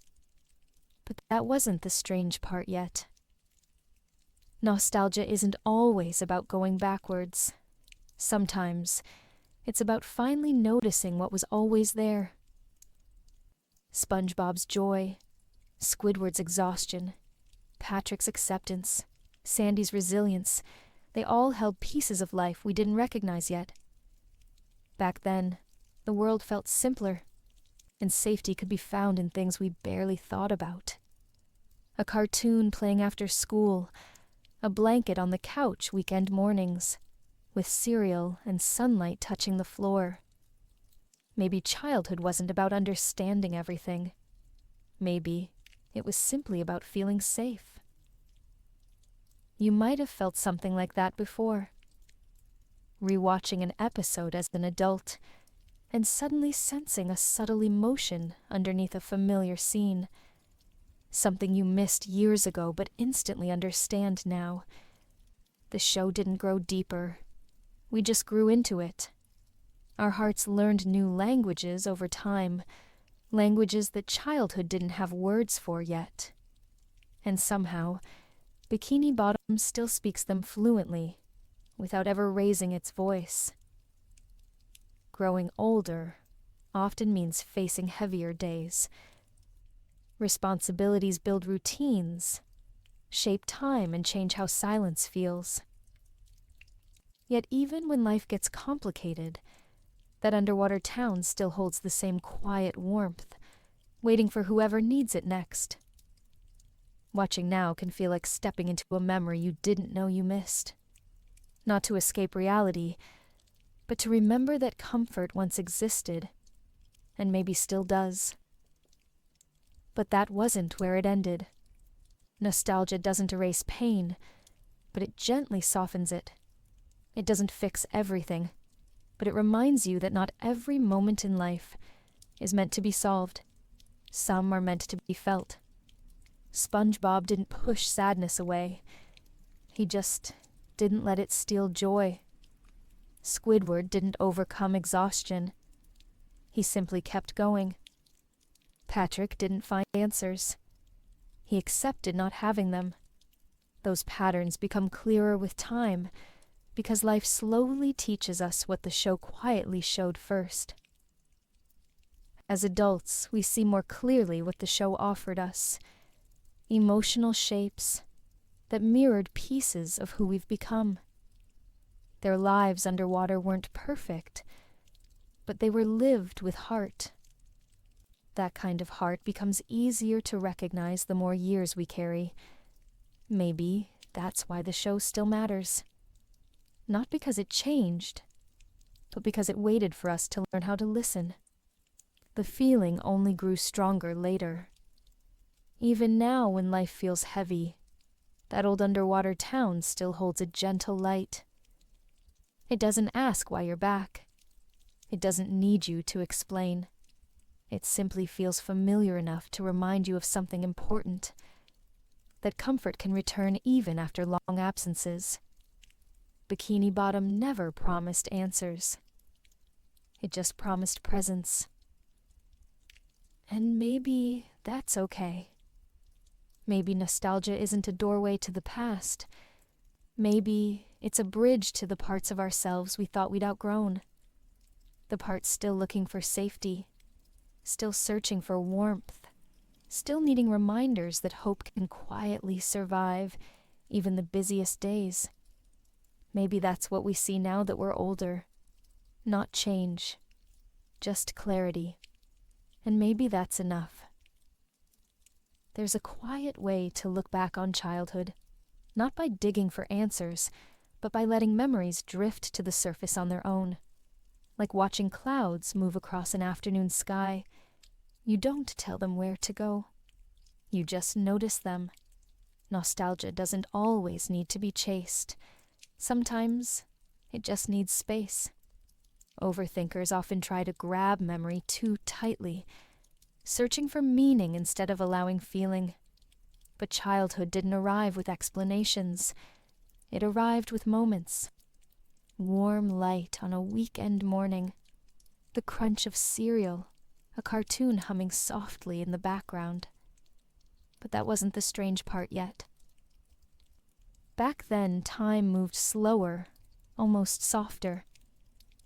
But that wasn't the strange part yet. Nostalgia isn't always about going backwards. Sometimes it's about finally noticing what was always there. SpongeBob's joy, Squidward's exhaustion, Patrick's acceptance, Sandy's resilience, they all held pieces of life we didn't recognize yet. Back then, the world felt simpler, and safety could be found in things we barely thought about. A cartoon playing after school, a blanket on the couch weekend mornings, with cereal and sunlight touching the floor. Maybe childhood wasn't about understanding everything. Maybe it was simply about feeling safe. You might have felt something like that before. Rewatching an episode as an adult and suddenly sensing a subtle emotion underneath a familiar scene. Something you missed years ago but instantly understand now. The show didn't grow deeper. We just grew into it. Our hearts learned new languages over time, languages that childhood didn't have words for yet. And somehow, Bikini Bottom still speaks them fluently, without ever raising its voice. Growing older often means facing heavier days. Responsibilities build routines, shape time, and change how silence feels. Yet even when life gets complicated, that underwater town still holds the same quiet warmth, waiting for whoever needs it next. Watching now can feel like stepping into a memory you didn't know you missed. Not to escape reality, but to remember that comfort once existed, and maybe still does. But that wasn't where it ended. Nostalgia doesn't erase pain, but it gently softens it. It doesn't fix everything, but it reminds you that not every moment in life is meant to be solved. Some are meant to be felt. SpongeBob didn't push sadness away. He just didn't let it steal joy. Squidward didn't overcome exhaustion. He simply kept going. Patrick didn't find answers. He accepted not having them. Those patterns become clearer with time, because life slowly teaches us what the show quietly showed first. As adults, we see more clearly what the show offered us. Emotional shapes that mirrored pieces of who we've become. Their lives underwater weren't perfect, but they were lived with heart. That kind of heart becomes easier to recognize the more years we carry. Maybe that's why the show still matters. Not because it changed, but because it waited for us to learn how to listen. The feeling only grew stronger later. Even now, when life feels heavy, that old underwater town still holds a gentle light. It doesn't ask why you're back. It doesn't need you to explain. It simply feels familiar enough to remind you of something important, that comfort can return even after long absences. Bikini Bottom never promised answers. It just promised presence. And maybe that's okay. Maybe nostalgia isn't a doorway to the past. Maybe it's a bridge to the parts of ourselves we thought we'd outgrown. The parts still looking for safety, still searching for warmth, still needing reminders that hope can quietly survive even the busiest days. Maybe that's what we see now that we're older. Not change, just clarity. And maybe that's enough. There's a quiet way to look back on childhood, not by digging for answers, but by letting memories drift to the surface on their own. Like watching clouds move across an afternoon sky. You don't tell them where to go. You just notice them. Nostalgia doesn't always need to be chased. Sometimes it just needs space. Overthinkers often try to grab memory too tightly, searching for meaning instead of allowing feeling. But childhood didn't arrive with explanations. It arrived with moments. Warm light on a weekend morning, the crunch of cereal, a cartoon humming softly in the background. But that wasn't the strange part yet. Back then, time moved slower, almost softer.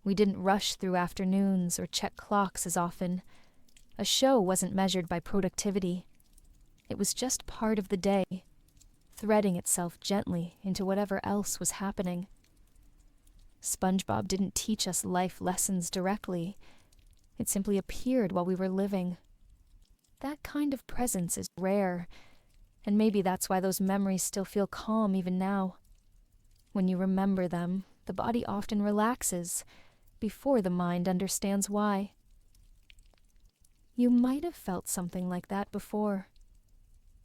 We didn't rush through afternoons or check clocks as often. A show wasn't measured by productivity. It was just part of the day, threading itself gently into whatever else was happening. SpongeBob didn't teach us life lessons directly. It simply appeared while we were living. That kind of presence is rare, and maybe that's why those memories still feel calm even now. When you remember them, the body often relaxes before the mind understands why. You might have felt something like that before.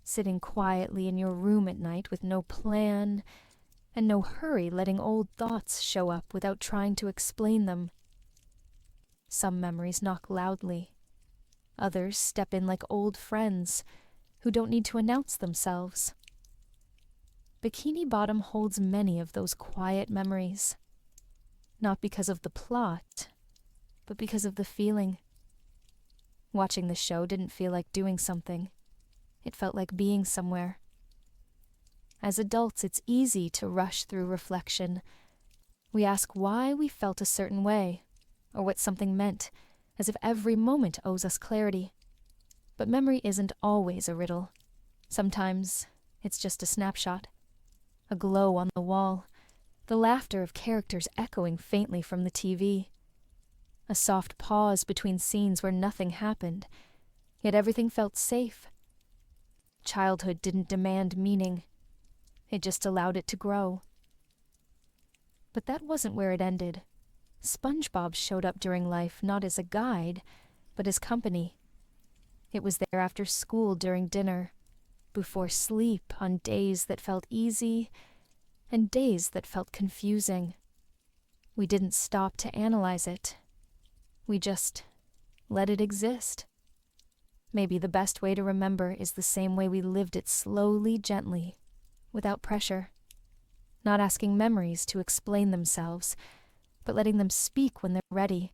Sitting quietly in your room at night with no plan and no hurry, letting old thoughts show up without trying to explain them. Some memories knock loudly. Others step in like old friends who don't need to announce themselves. Bikini Bottom holds many of those quiet memories. Not because of the plot, but because of the feeling. Watching the show didn't feel like doing something. It felt like being somewhere. As adults, it's easy to rush through reflection. We ask why we felt a certain way, or what something meant, as if every moment owes us clarity. But memory isn't always a riddle. Sometimes it's just a snapshot, a glow on the wall, the laughter of characters echoing faintly from the TV, a soft pause between scenes where nothing happened, yet everything felt safe. Childhood didn't demand meaning. It just allowed it to grow. But that wasn't where it ended. SpongeBob showed up during life not as a guide, but as company. It was there after school during dinner, before sleep on days that felt easy and days that felt confusing. We didn't stop to analyze it. We just let it exist. Maybe the best way to remember is the same way we lived it slowly, gently, without pressure. Not asking memories to explain themselves, but letting them speak when they're ready.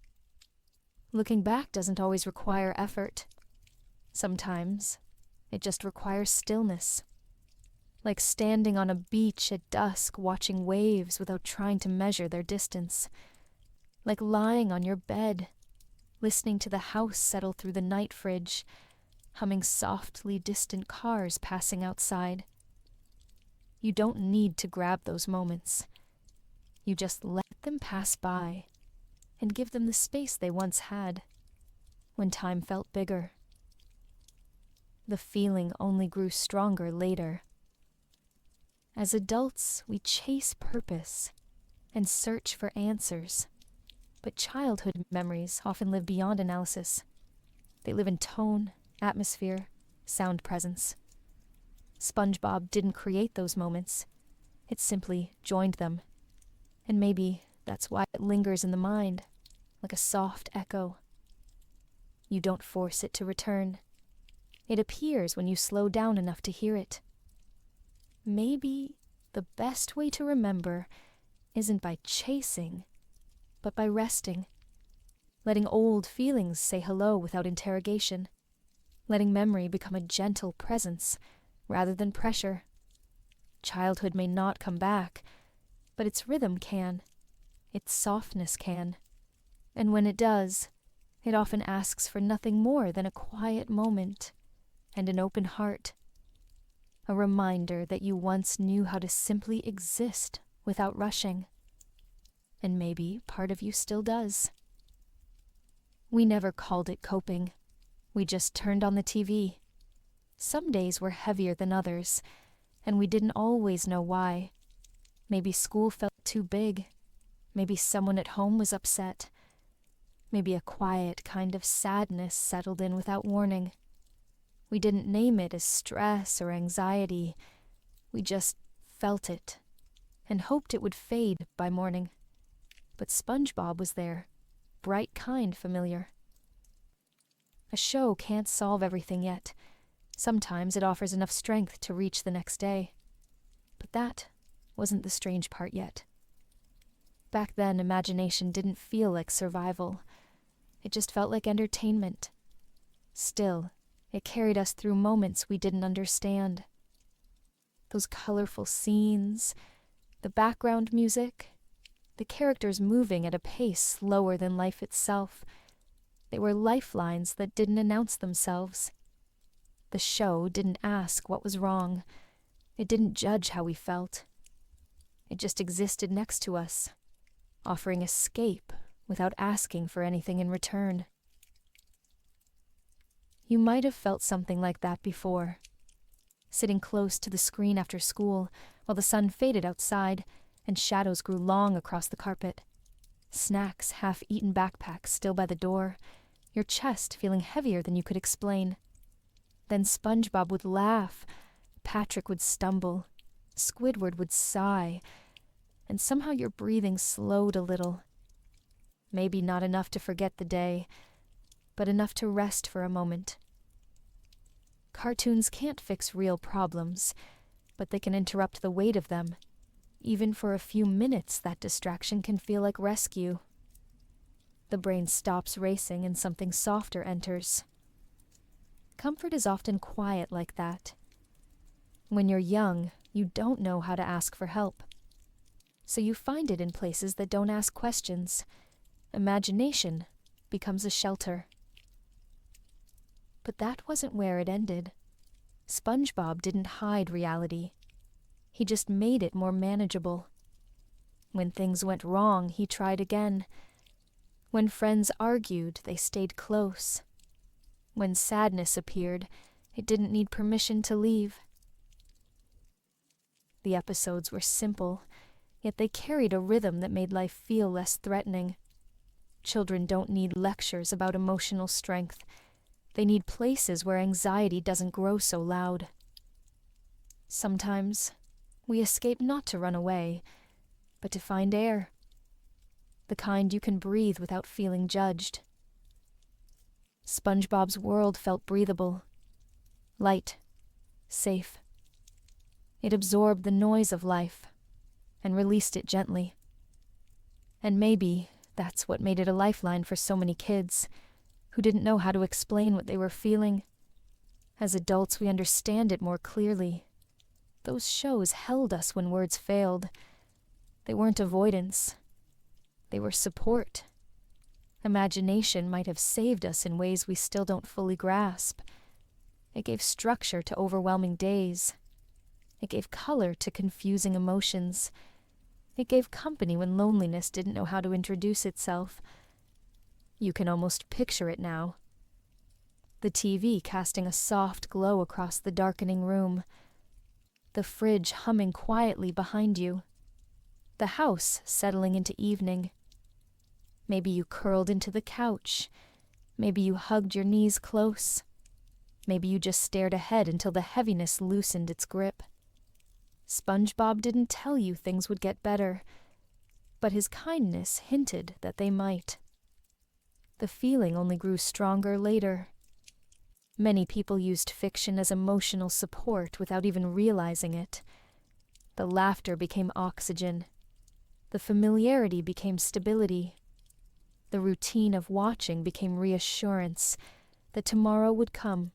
Looking back doesn't always require effort. Sometimes it just requires stillness. Like standing on a beach at dusk watching waves without trying to measure their distance. Like lying on your bed, listening to the house settle through the night fridge, humming softly distant cars passing outside. You don't need to grab those moments. You just let them pass by and give them the space they once had, when time felt bigger. The feeling only grew stronger later. As adults, we chase purpose and search for answers, but childhood memories often live beyond analysis. They live in tone, atmosphere, sound presence. SpongeBob didn't create those moments. It simply joined them. And maybe that's why it lingers in the mind, like a soft echo. You don't force it to return. It appears when you slow down enough to hear it. Maybe the best way to remember isn't by chasing, but by resting. Letting old feelings say hello without interrogation. Letting memory become a gentle presence rather than pressure. Childhood may not come back, but its rhythm can, its softness can. And when it does, it often asks for nothing more than a quiet moment and an open heart. A reminder that you once knew how to simply exist without rushing. And maybe part of you still does. We never called it coping. We just turned on the TV. Some days were heavier than others, and we didn't always know why. Maybe school felt too big. Maybe someone at home was upset. Maybe a quiet kind of sadness settled in without warning. We didn't name it as stress or anxiety. We just felt it and hoped it would fade by morning. But SpongeBob was there, bright, kind, familiar. A show can't solve everything yet. Sometimes it offers enough strength to reach the next day. But that wasn't the strange part yet. Back then, imagination didn't feel like survival. It just felt like entertainment. Still, it carried us through moments we didn't understand. Those colorful scenes, the background music, the characters moving at a pace slower than life itself. They were lifelines that didn't announce themselves. The show didn't ask what was wrong. It didn't judge how we felt. It just existed next to us, offering escape without asking for anything in return. You might have felt something like that before. Sitting close to the screen after school while the sun faded outside and shadows grew long across the carpet. Snacks, half-eaten backpacks still by the door, your chest feeling heavier than you could explain. Then SpongeBob would laugh, Patrick would stumble, Squidward would sigh, and somehow your breathing slowed a little. Maybe not enough to forget the day, but enough to rest for a moment. Cartoons can't fix real problems, but they can interrupt the weight of them. Even for a few minutes, that distraction can feel like rescue. The brain stops racing and something softer enters. Comfort is often quiet like that. When you're young, you don't know how to ask for help. So you find it in places that don't ask questions. Imagination becomes a shelter. But that wasn't where it ended. SpongeBob didn't hide reality. He just made it more manageable. When things went wrong, he tried again. When friends argued, they stayed close. When sadness appeared, it didn't need permission to leave. The episodes were simple, yet they carried a rhythm that made life feel less threatening. Children don't need lectures about emotional strength. They need places where anxiety doesn't grow so loud. Sometimes, we escape not to run away, but to find air. The kind you can breathe without feeling judged. SpongeBob's world felt breathable, light, safe. It absorbed the noise of life and released it gently. And maybe that's what made it a lifeline for so many kids who didn't know how to explain what they were feeling. As adults, we understand it more clearly. Those shows held us when words failed. They weren't avoidance. They were support. Imagination might have saved us in ways we still don't fully grasp. It gave structure to overwhelming days. It gave color to confusing emotions. It gave company when loneliness didn't know how to introduce itself. You can almost picture it now. The TV casting a soft glow across the darkening room. The fridge humming quietly behind you. The house settling into evening. Maybe you curled into the couch. Maybe you hugged your knees close. Maybe you just stared ahead until the heaviness loosened its grip. SpongeBob didn't tell you things would get better, but his kindness hinted that they might. The feeling only grew stronger later. Many people used fiction as emotional support without even realizing it. The laughter became oxygen. The familiarity became stability. The routine of watching became reassurance that tomorrow would come.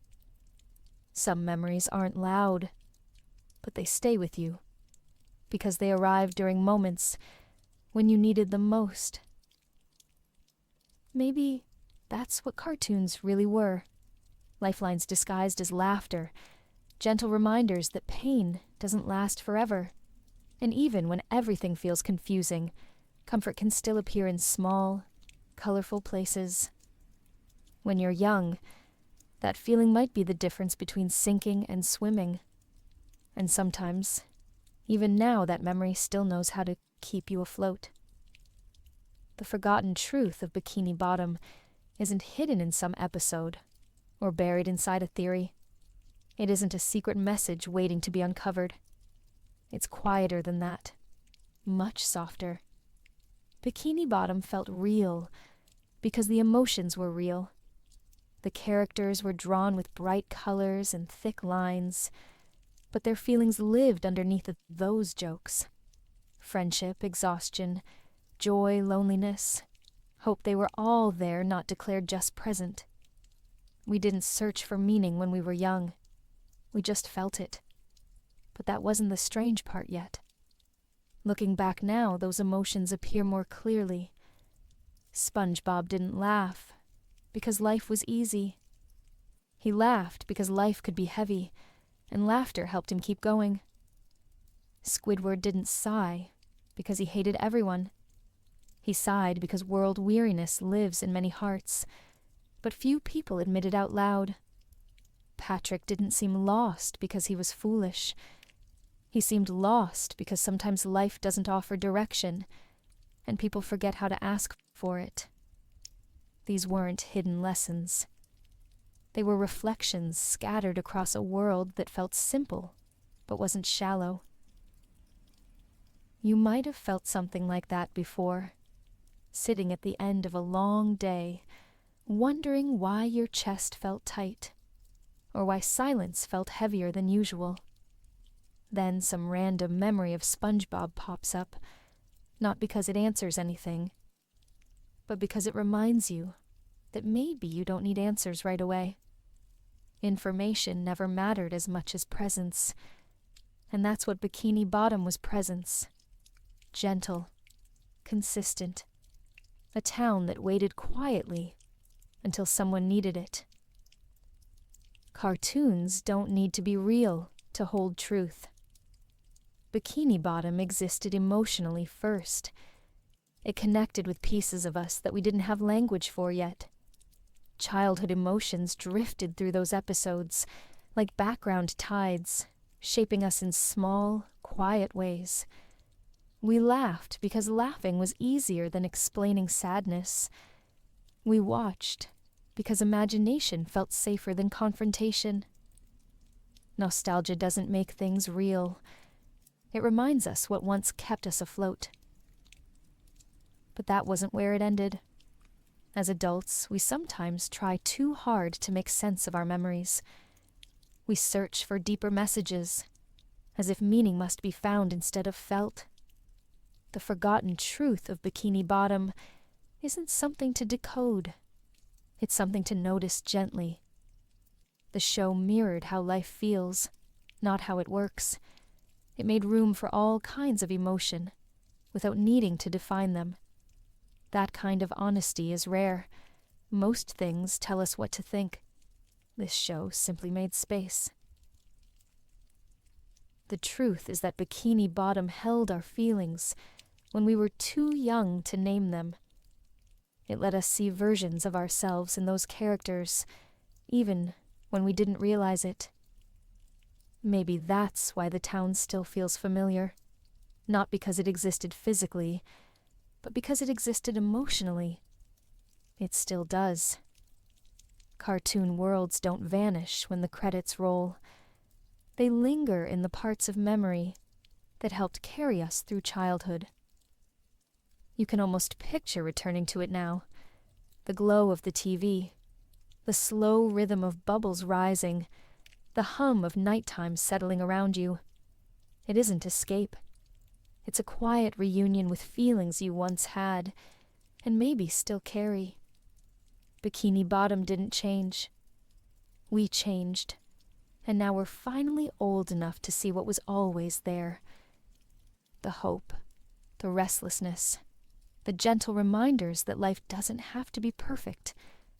Some memories aren't loud, but they stay with you, because they arrive during moments when you needed them most. Maybe that's what cartoons really were. Lifelines disguised as laughter, gentle reminders that pain doesn't last forever. And even when everything feels confusing, comfort can still appear in small, colorful places. When you're young, that feeling might be the difference between sinking and swimming. And sometimes, even now, that memory still knows how to keep you afloat. The forgotten truth of Bikini Bottom isn't hidden in some episode or buried inside a theory. It isn't a secret message waiting to be uncovered. It's quieter than that, much softer. Bikini Bottom felt real because the emotions were real. The characters were drawn with bright colors and thick lines, but their feelings lived underneath those jokes. Friendship, exhaustion, joy, loneliness, hope, they were all there, not declared, just present. We didn't search for meaning when we were young. We just felt it. But that wasn't the strange part yet. Looking back now, those emotions appear more clearly. SpongeBob didn't laugh because life was easy. He laughed because life could be heavy, and laughter helped him keep going. Squidward didn't sigh because he hated everyone. He sighed because world weariness lives in many hearts, but few people admit it out loud. Patrick didn't seem lost because he was foolish. He seemed lost because sometimes life doesn't offer direction, and people forget how to ask for it. These weren't hidden lessons. They were reflections scattered across a world that felt simple, but wasn't shallow. You might have felt something like that before, sitting at the end of a long day, wondering why your chest felt tight, or why silence felt heavier than usual. Then some random memory of SpongeBob pops up, not because it answers anything, but because it reminds you that maybe you don't need answers right away. Information never mattered as much as presence, and that's what Bikini Bottom was: presence. Gentle, consistent, a town that waited quietly until someone needed it. Cartoons don't need to be real to hold truth. Bikini Bottom existed emotionally first. It connected with pieces of us that we didn't have language for yet. Childhood emotions drifted through those episodes like background tides, shaping us in small, quiet ways. We laughed because laughing was easier than explaining sadness. We watched because imagination felt safer than confrontation. Nostalgia doesn't make things real. It reminds us what once kept us afloat. But that wasn't where it ended. As adults, we sometimes try too hard to make sense of our memories. We search for deeper messages, as if meaning must be found instead of felt. The forgotten truth of Bikini Bottom isn't something to decode. It's something to notice gently. The show mirrored how life feels, not how it works. It made room for all kinds of emotion, without needing to define them. That kind of honesty is rare. Most things tell us what to think. This show simply made space. The truth is that Bikini Bottom held our feelings when we were too young to name them. It let us see versions of ourselves in those characters, even when we didn't realize it. Maybe that's why the town still feels familiar. Not because it existed physically, but because it existed emotionally. It still does. Cartoon worlds don't vanish when the credits roll. They linger in the parts of memory that helped carry us through childhood. You can almost picture returning to it now. The glow of the TV, the slow rhythm of bubbles rising, the hum of nighttime settling around you. It isn't escape. It's a quiet reunion with feelings you once had, and maybe still carry. Bikini Bottom didn't change. We changed, And now we're finally old enough to see what was always there. The hope, the restlessness, the gentle reminders that life doesn't have to be perfect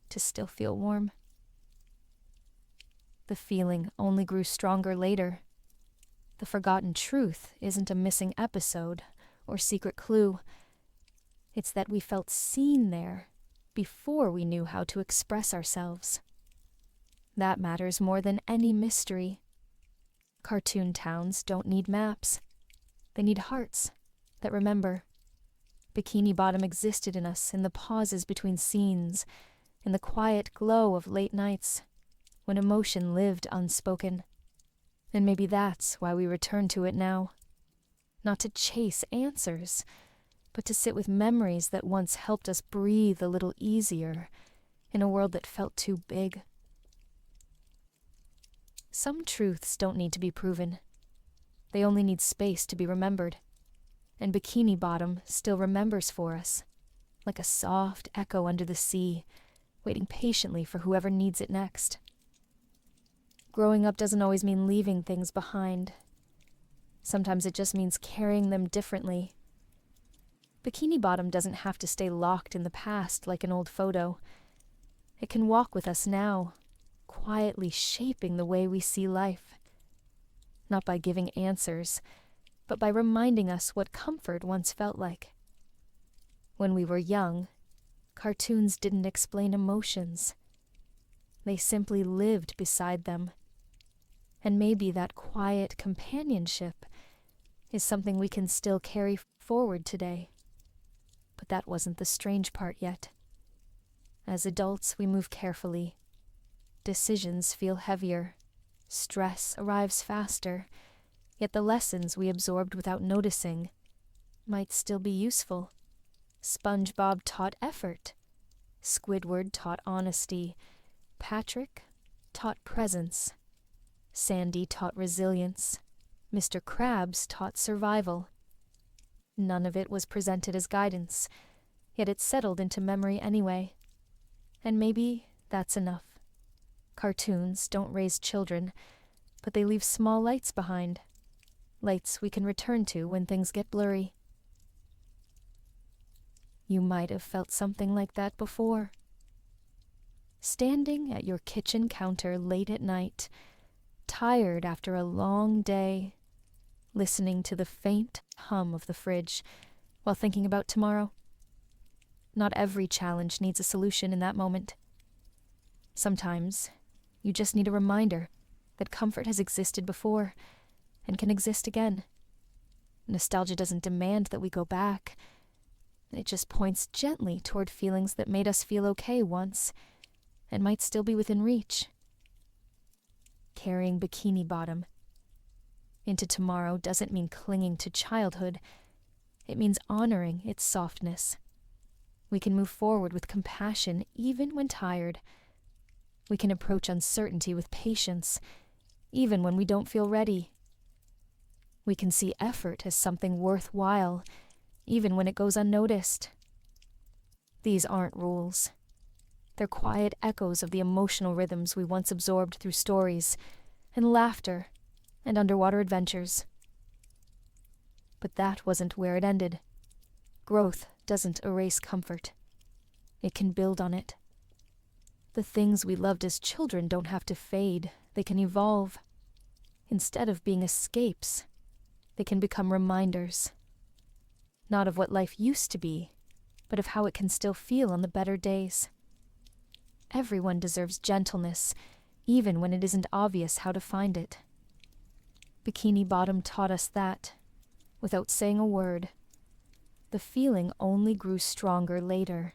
to still feel warm. The feeling only grew stronger later. The forgotten truth isn't a missing episode or secret clue. It's that we felt seen there before we knew how to express ourselves. That matters more than any mystery. Cartoon towns don't need maps. They need hearts that remember. Bikini Bottom existed in us in the pauses between scenes, in the quiet glow of late nights, when emotion lived unspoken. And maybe that's why we return to it now. Not to chase answers, but to sit with memories that once helped us breathe a little easier in a world that felt too big. Some truths don't need to be proven. They only need space to be remembered. And Bikini Bottom still remembers for us, like a soft echo under the sea, waiting patiently for whoever needs it next. Growing up doesn't always mean leaving things behind. Sometimes it just means carrying them differently. Bikini Bottom doesn't have to stay locked in the past like an old photo. It can walk with us now, quietly shaping the way we see life. Not by giving answers, but by reminding us what comfort once felt like. When we were young, cartoons didn't explain emotions. They simply lived beside them. And maybe that quiet companionship is something we can still carry forward today. But that wasn't the strange part yet. As adults, we move carefully. Decisions feel heavier. Stress arrives faster. Yet the lessons we absorbed without noticing might still be useful. SpongeBob taught effort. Squidward taught honesty. Patrick taught presence. Sandy taught resilience. Mr. Krabs taught survival. None of it was presented as guidance, yet it settled into memory anyway. And maybe that's enough. Cartoons don't raise children, but they leave small lights behind. Lights we can return to when things get blurry. You might have felt something like that before. Standing at your kitchen counter late at night, tired after a long day, listening to the faint hum of the fridge while thinking about tomorrow. Not every challenge needs a solution in that moment. Sometimes you just need a reminder that comfort has existed before and can exist again. Nostalgia doesn't demand that we go back. It just points gently toward feelings that made us feel okay once and might still be within reach. Carrying Bikini Bottom into tomorrow doesn't mean clinging to childhood. It means honoring its softness. We can move forward with compassion even when tired. We can approach uncertainty with patience, even when we don't feel ready. We can see effort as something worthwhile, even when it goes unnoticed. These aren't rules. They're quiet echoes of the emotional rhythms we once absorbed through stories, and laughter, and underwater adventures. But that wasn't where it ended. Growth doesn't erase comfort. It can build on it. The things we loved as children don't have to fade. They can evolve. Instead of being escapes, they can become reminders. Not of what life used to be, but of how it can still feel on the better days. Everyone deserves gentleness, even when it isn't obvious how to find it. Bikini Bottom taught us that, without saying a word. The feeling only grew stronger later.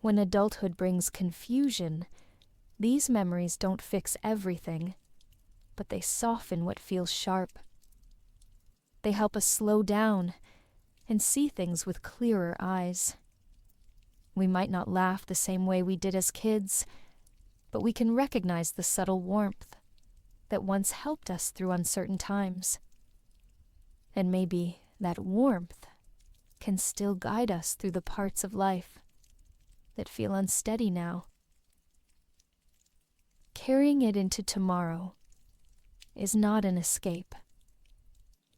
When adulthood brings confusion, these memories don't fix everything, but they soften what feels sharp. They help us slow down and see things with clearer eyes. We might not laugh the same way we did as kids, but we can recognize the subtle warmth that once helped us through uncertain times. And maybe that warmth can still guide us through the parts of life that feel unsteady now. Carrying it into tomorrow is not an escape.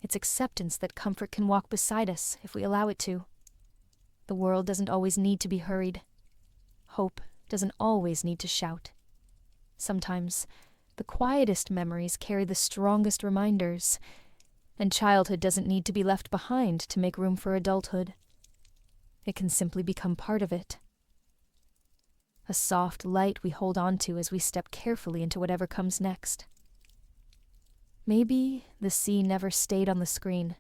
It's acceptance that comfort can walk beside us if we allow it to. The world doesn't always need to be hurried. Hope doesn't always need to shout. Sometimes, the quietest memories carry the strongest reminders, and childhood doesn't need to be left behind to make room for adulthood. It can simply become part of it. A soft light we hold on to as we step carefully into whatever comes next. Maybe the sea never stayed on the screen.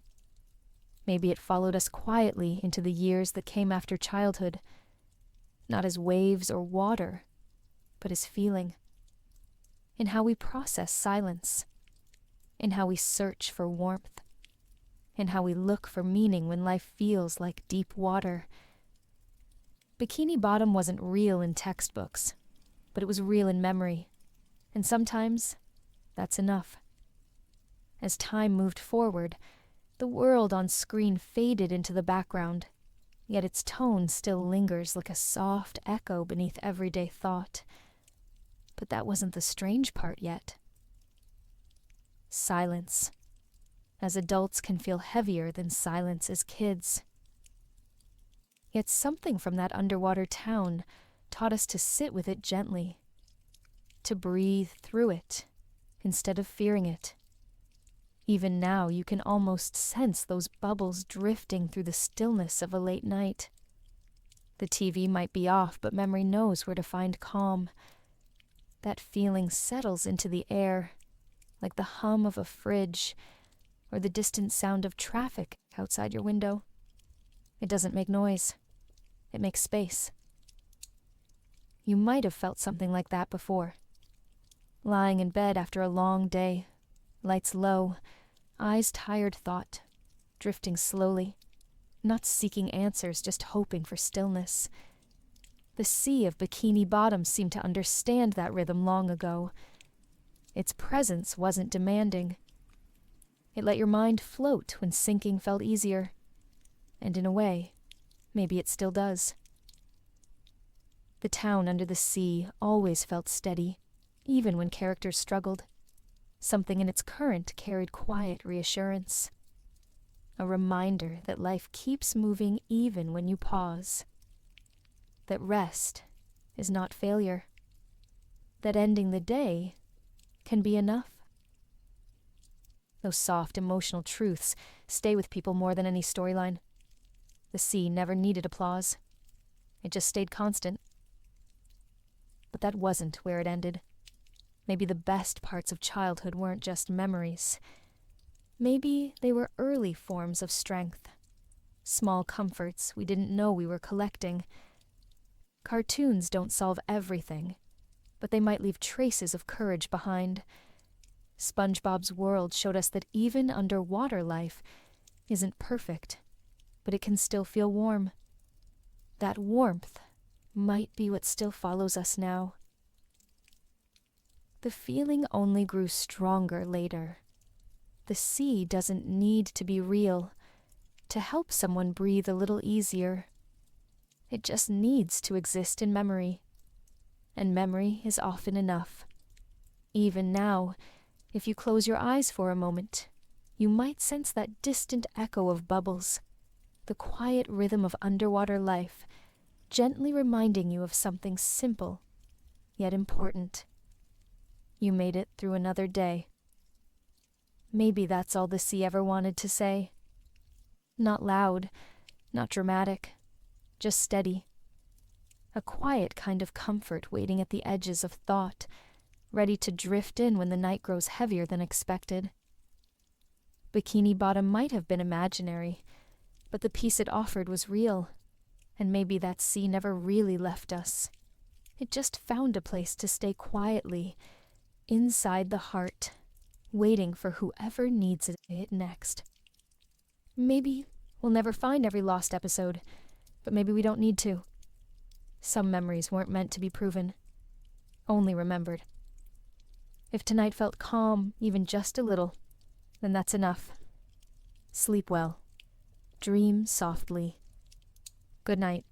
Maybe it followed us quietly into the years that came after childhood, not as waves or water, but as feeling. In how we process silence, in how we search for warmth, in how we look for meaning when life feels like deep water. Bikini Bottom wasn't real in textbooks, but it was real in memory, and sometimes that's enough. As time moved forward, the world on screen faded into the background, yet its tone still lingers like a soft echo beneath everyday thought. But that wasn't the strange part yet. Silence. As adults can feel heavier than silence as kids. Yet something from that underwater town taught us to sit with it gently, to breathe through it instead of fearing it. Even now, you can almost sense those bubbles drifting through the stillness of a late night. The TV might be off, but memory knows where to find calm. That feeling settles into the air, like the hum of a fridge or the distant sound of traffic outside your window. It doesn't make noise. It makes space. You might have felt something like that before. Lying in bed after a long day, lights low, eyes tired thought, drifting slowly, not seeking answers, just hoping for stillness. The sea of Bikini Bottom seemed to understand that rhythm long ago. Its presence wasn't demanding. It let your mind float when sinking felt easier. And in a way, maybe it still does. The town under the sea always felt steady, even when characters struggled. Something in its current carried quiet reassurance. A reminder that life keeps moving even when you pause. That rest is not failure. That ending the day can be enough. Those soft emotional truths stay with people more than any storyline. The sea never needed applause. It just stayed constant. But that wasn't where it ended. Maybe the best parts of childhood weren't just memories. Maybe they were early forms of strength. Small comforts we didn't know we were collecting. Cartoons don't solve everything, but they might leave traces of courage behind. SpongeBob's world showed us that even underwater life isn't perfect, but it can still feel warm. That warmth might be what still follows us now. The feeling only grew stronger later. The sea doesn't need to be real to help someone breathe a little easier. It just needs to exist in memory. And memory is often enough. Even now, if you close your eyes for a moment, you might sense that distant echo of bubbles, the quiet rhythm of underwater life, gently reminding you of something simple, yet important. You made it through another day. Maybe that's all the sea ever wanted to say. Not loud, not dramatic, just steady. A quiet kind of comfort waiting at the edges of thought, ready to drift in when the night grows heavier than expected. Bikini Bottom might have been imaginary, but the peace it offered was real, and maybe that sea never really left us. It just found a place to stay quietly, inside the heart, waiting for whoever needs it next. Maybe we'll never find every lost episode, but maybe we don't need to. Some memories weren't meant to be proven, only remembered. If tonight felt calm, even just a little, then that's enough. Sleep well. Dream softly. Good night.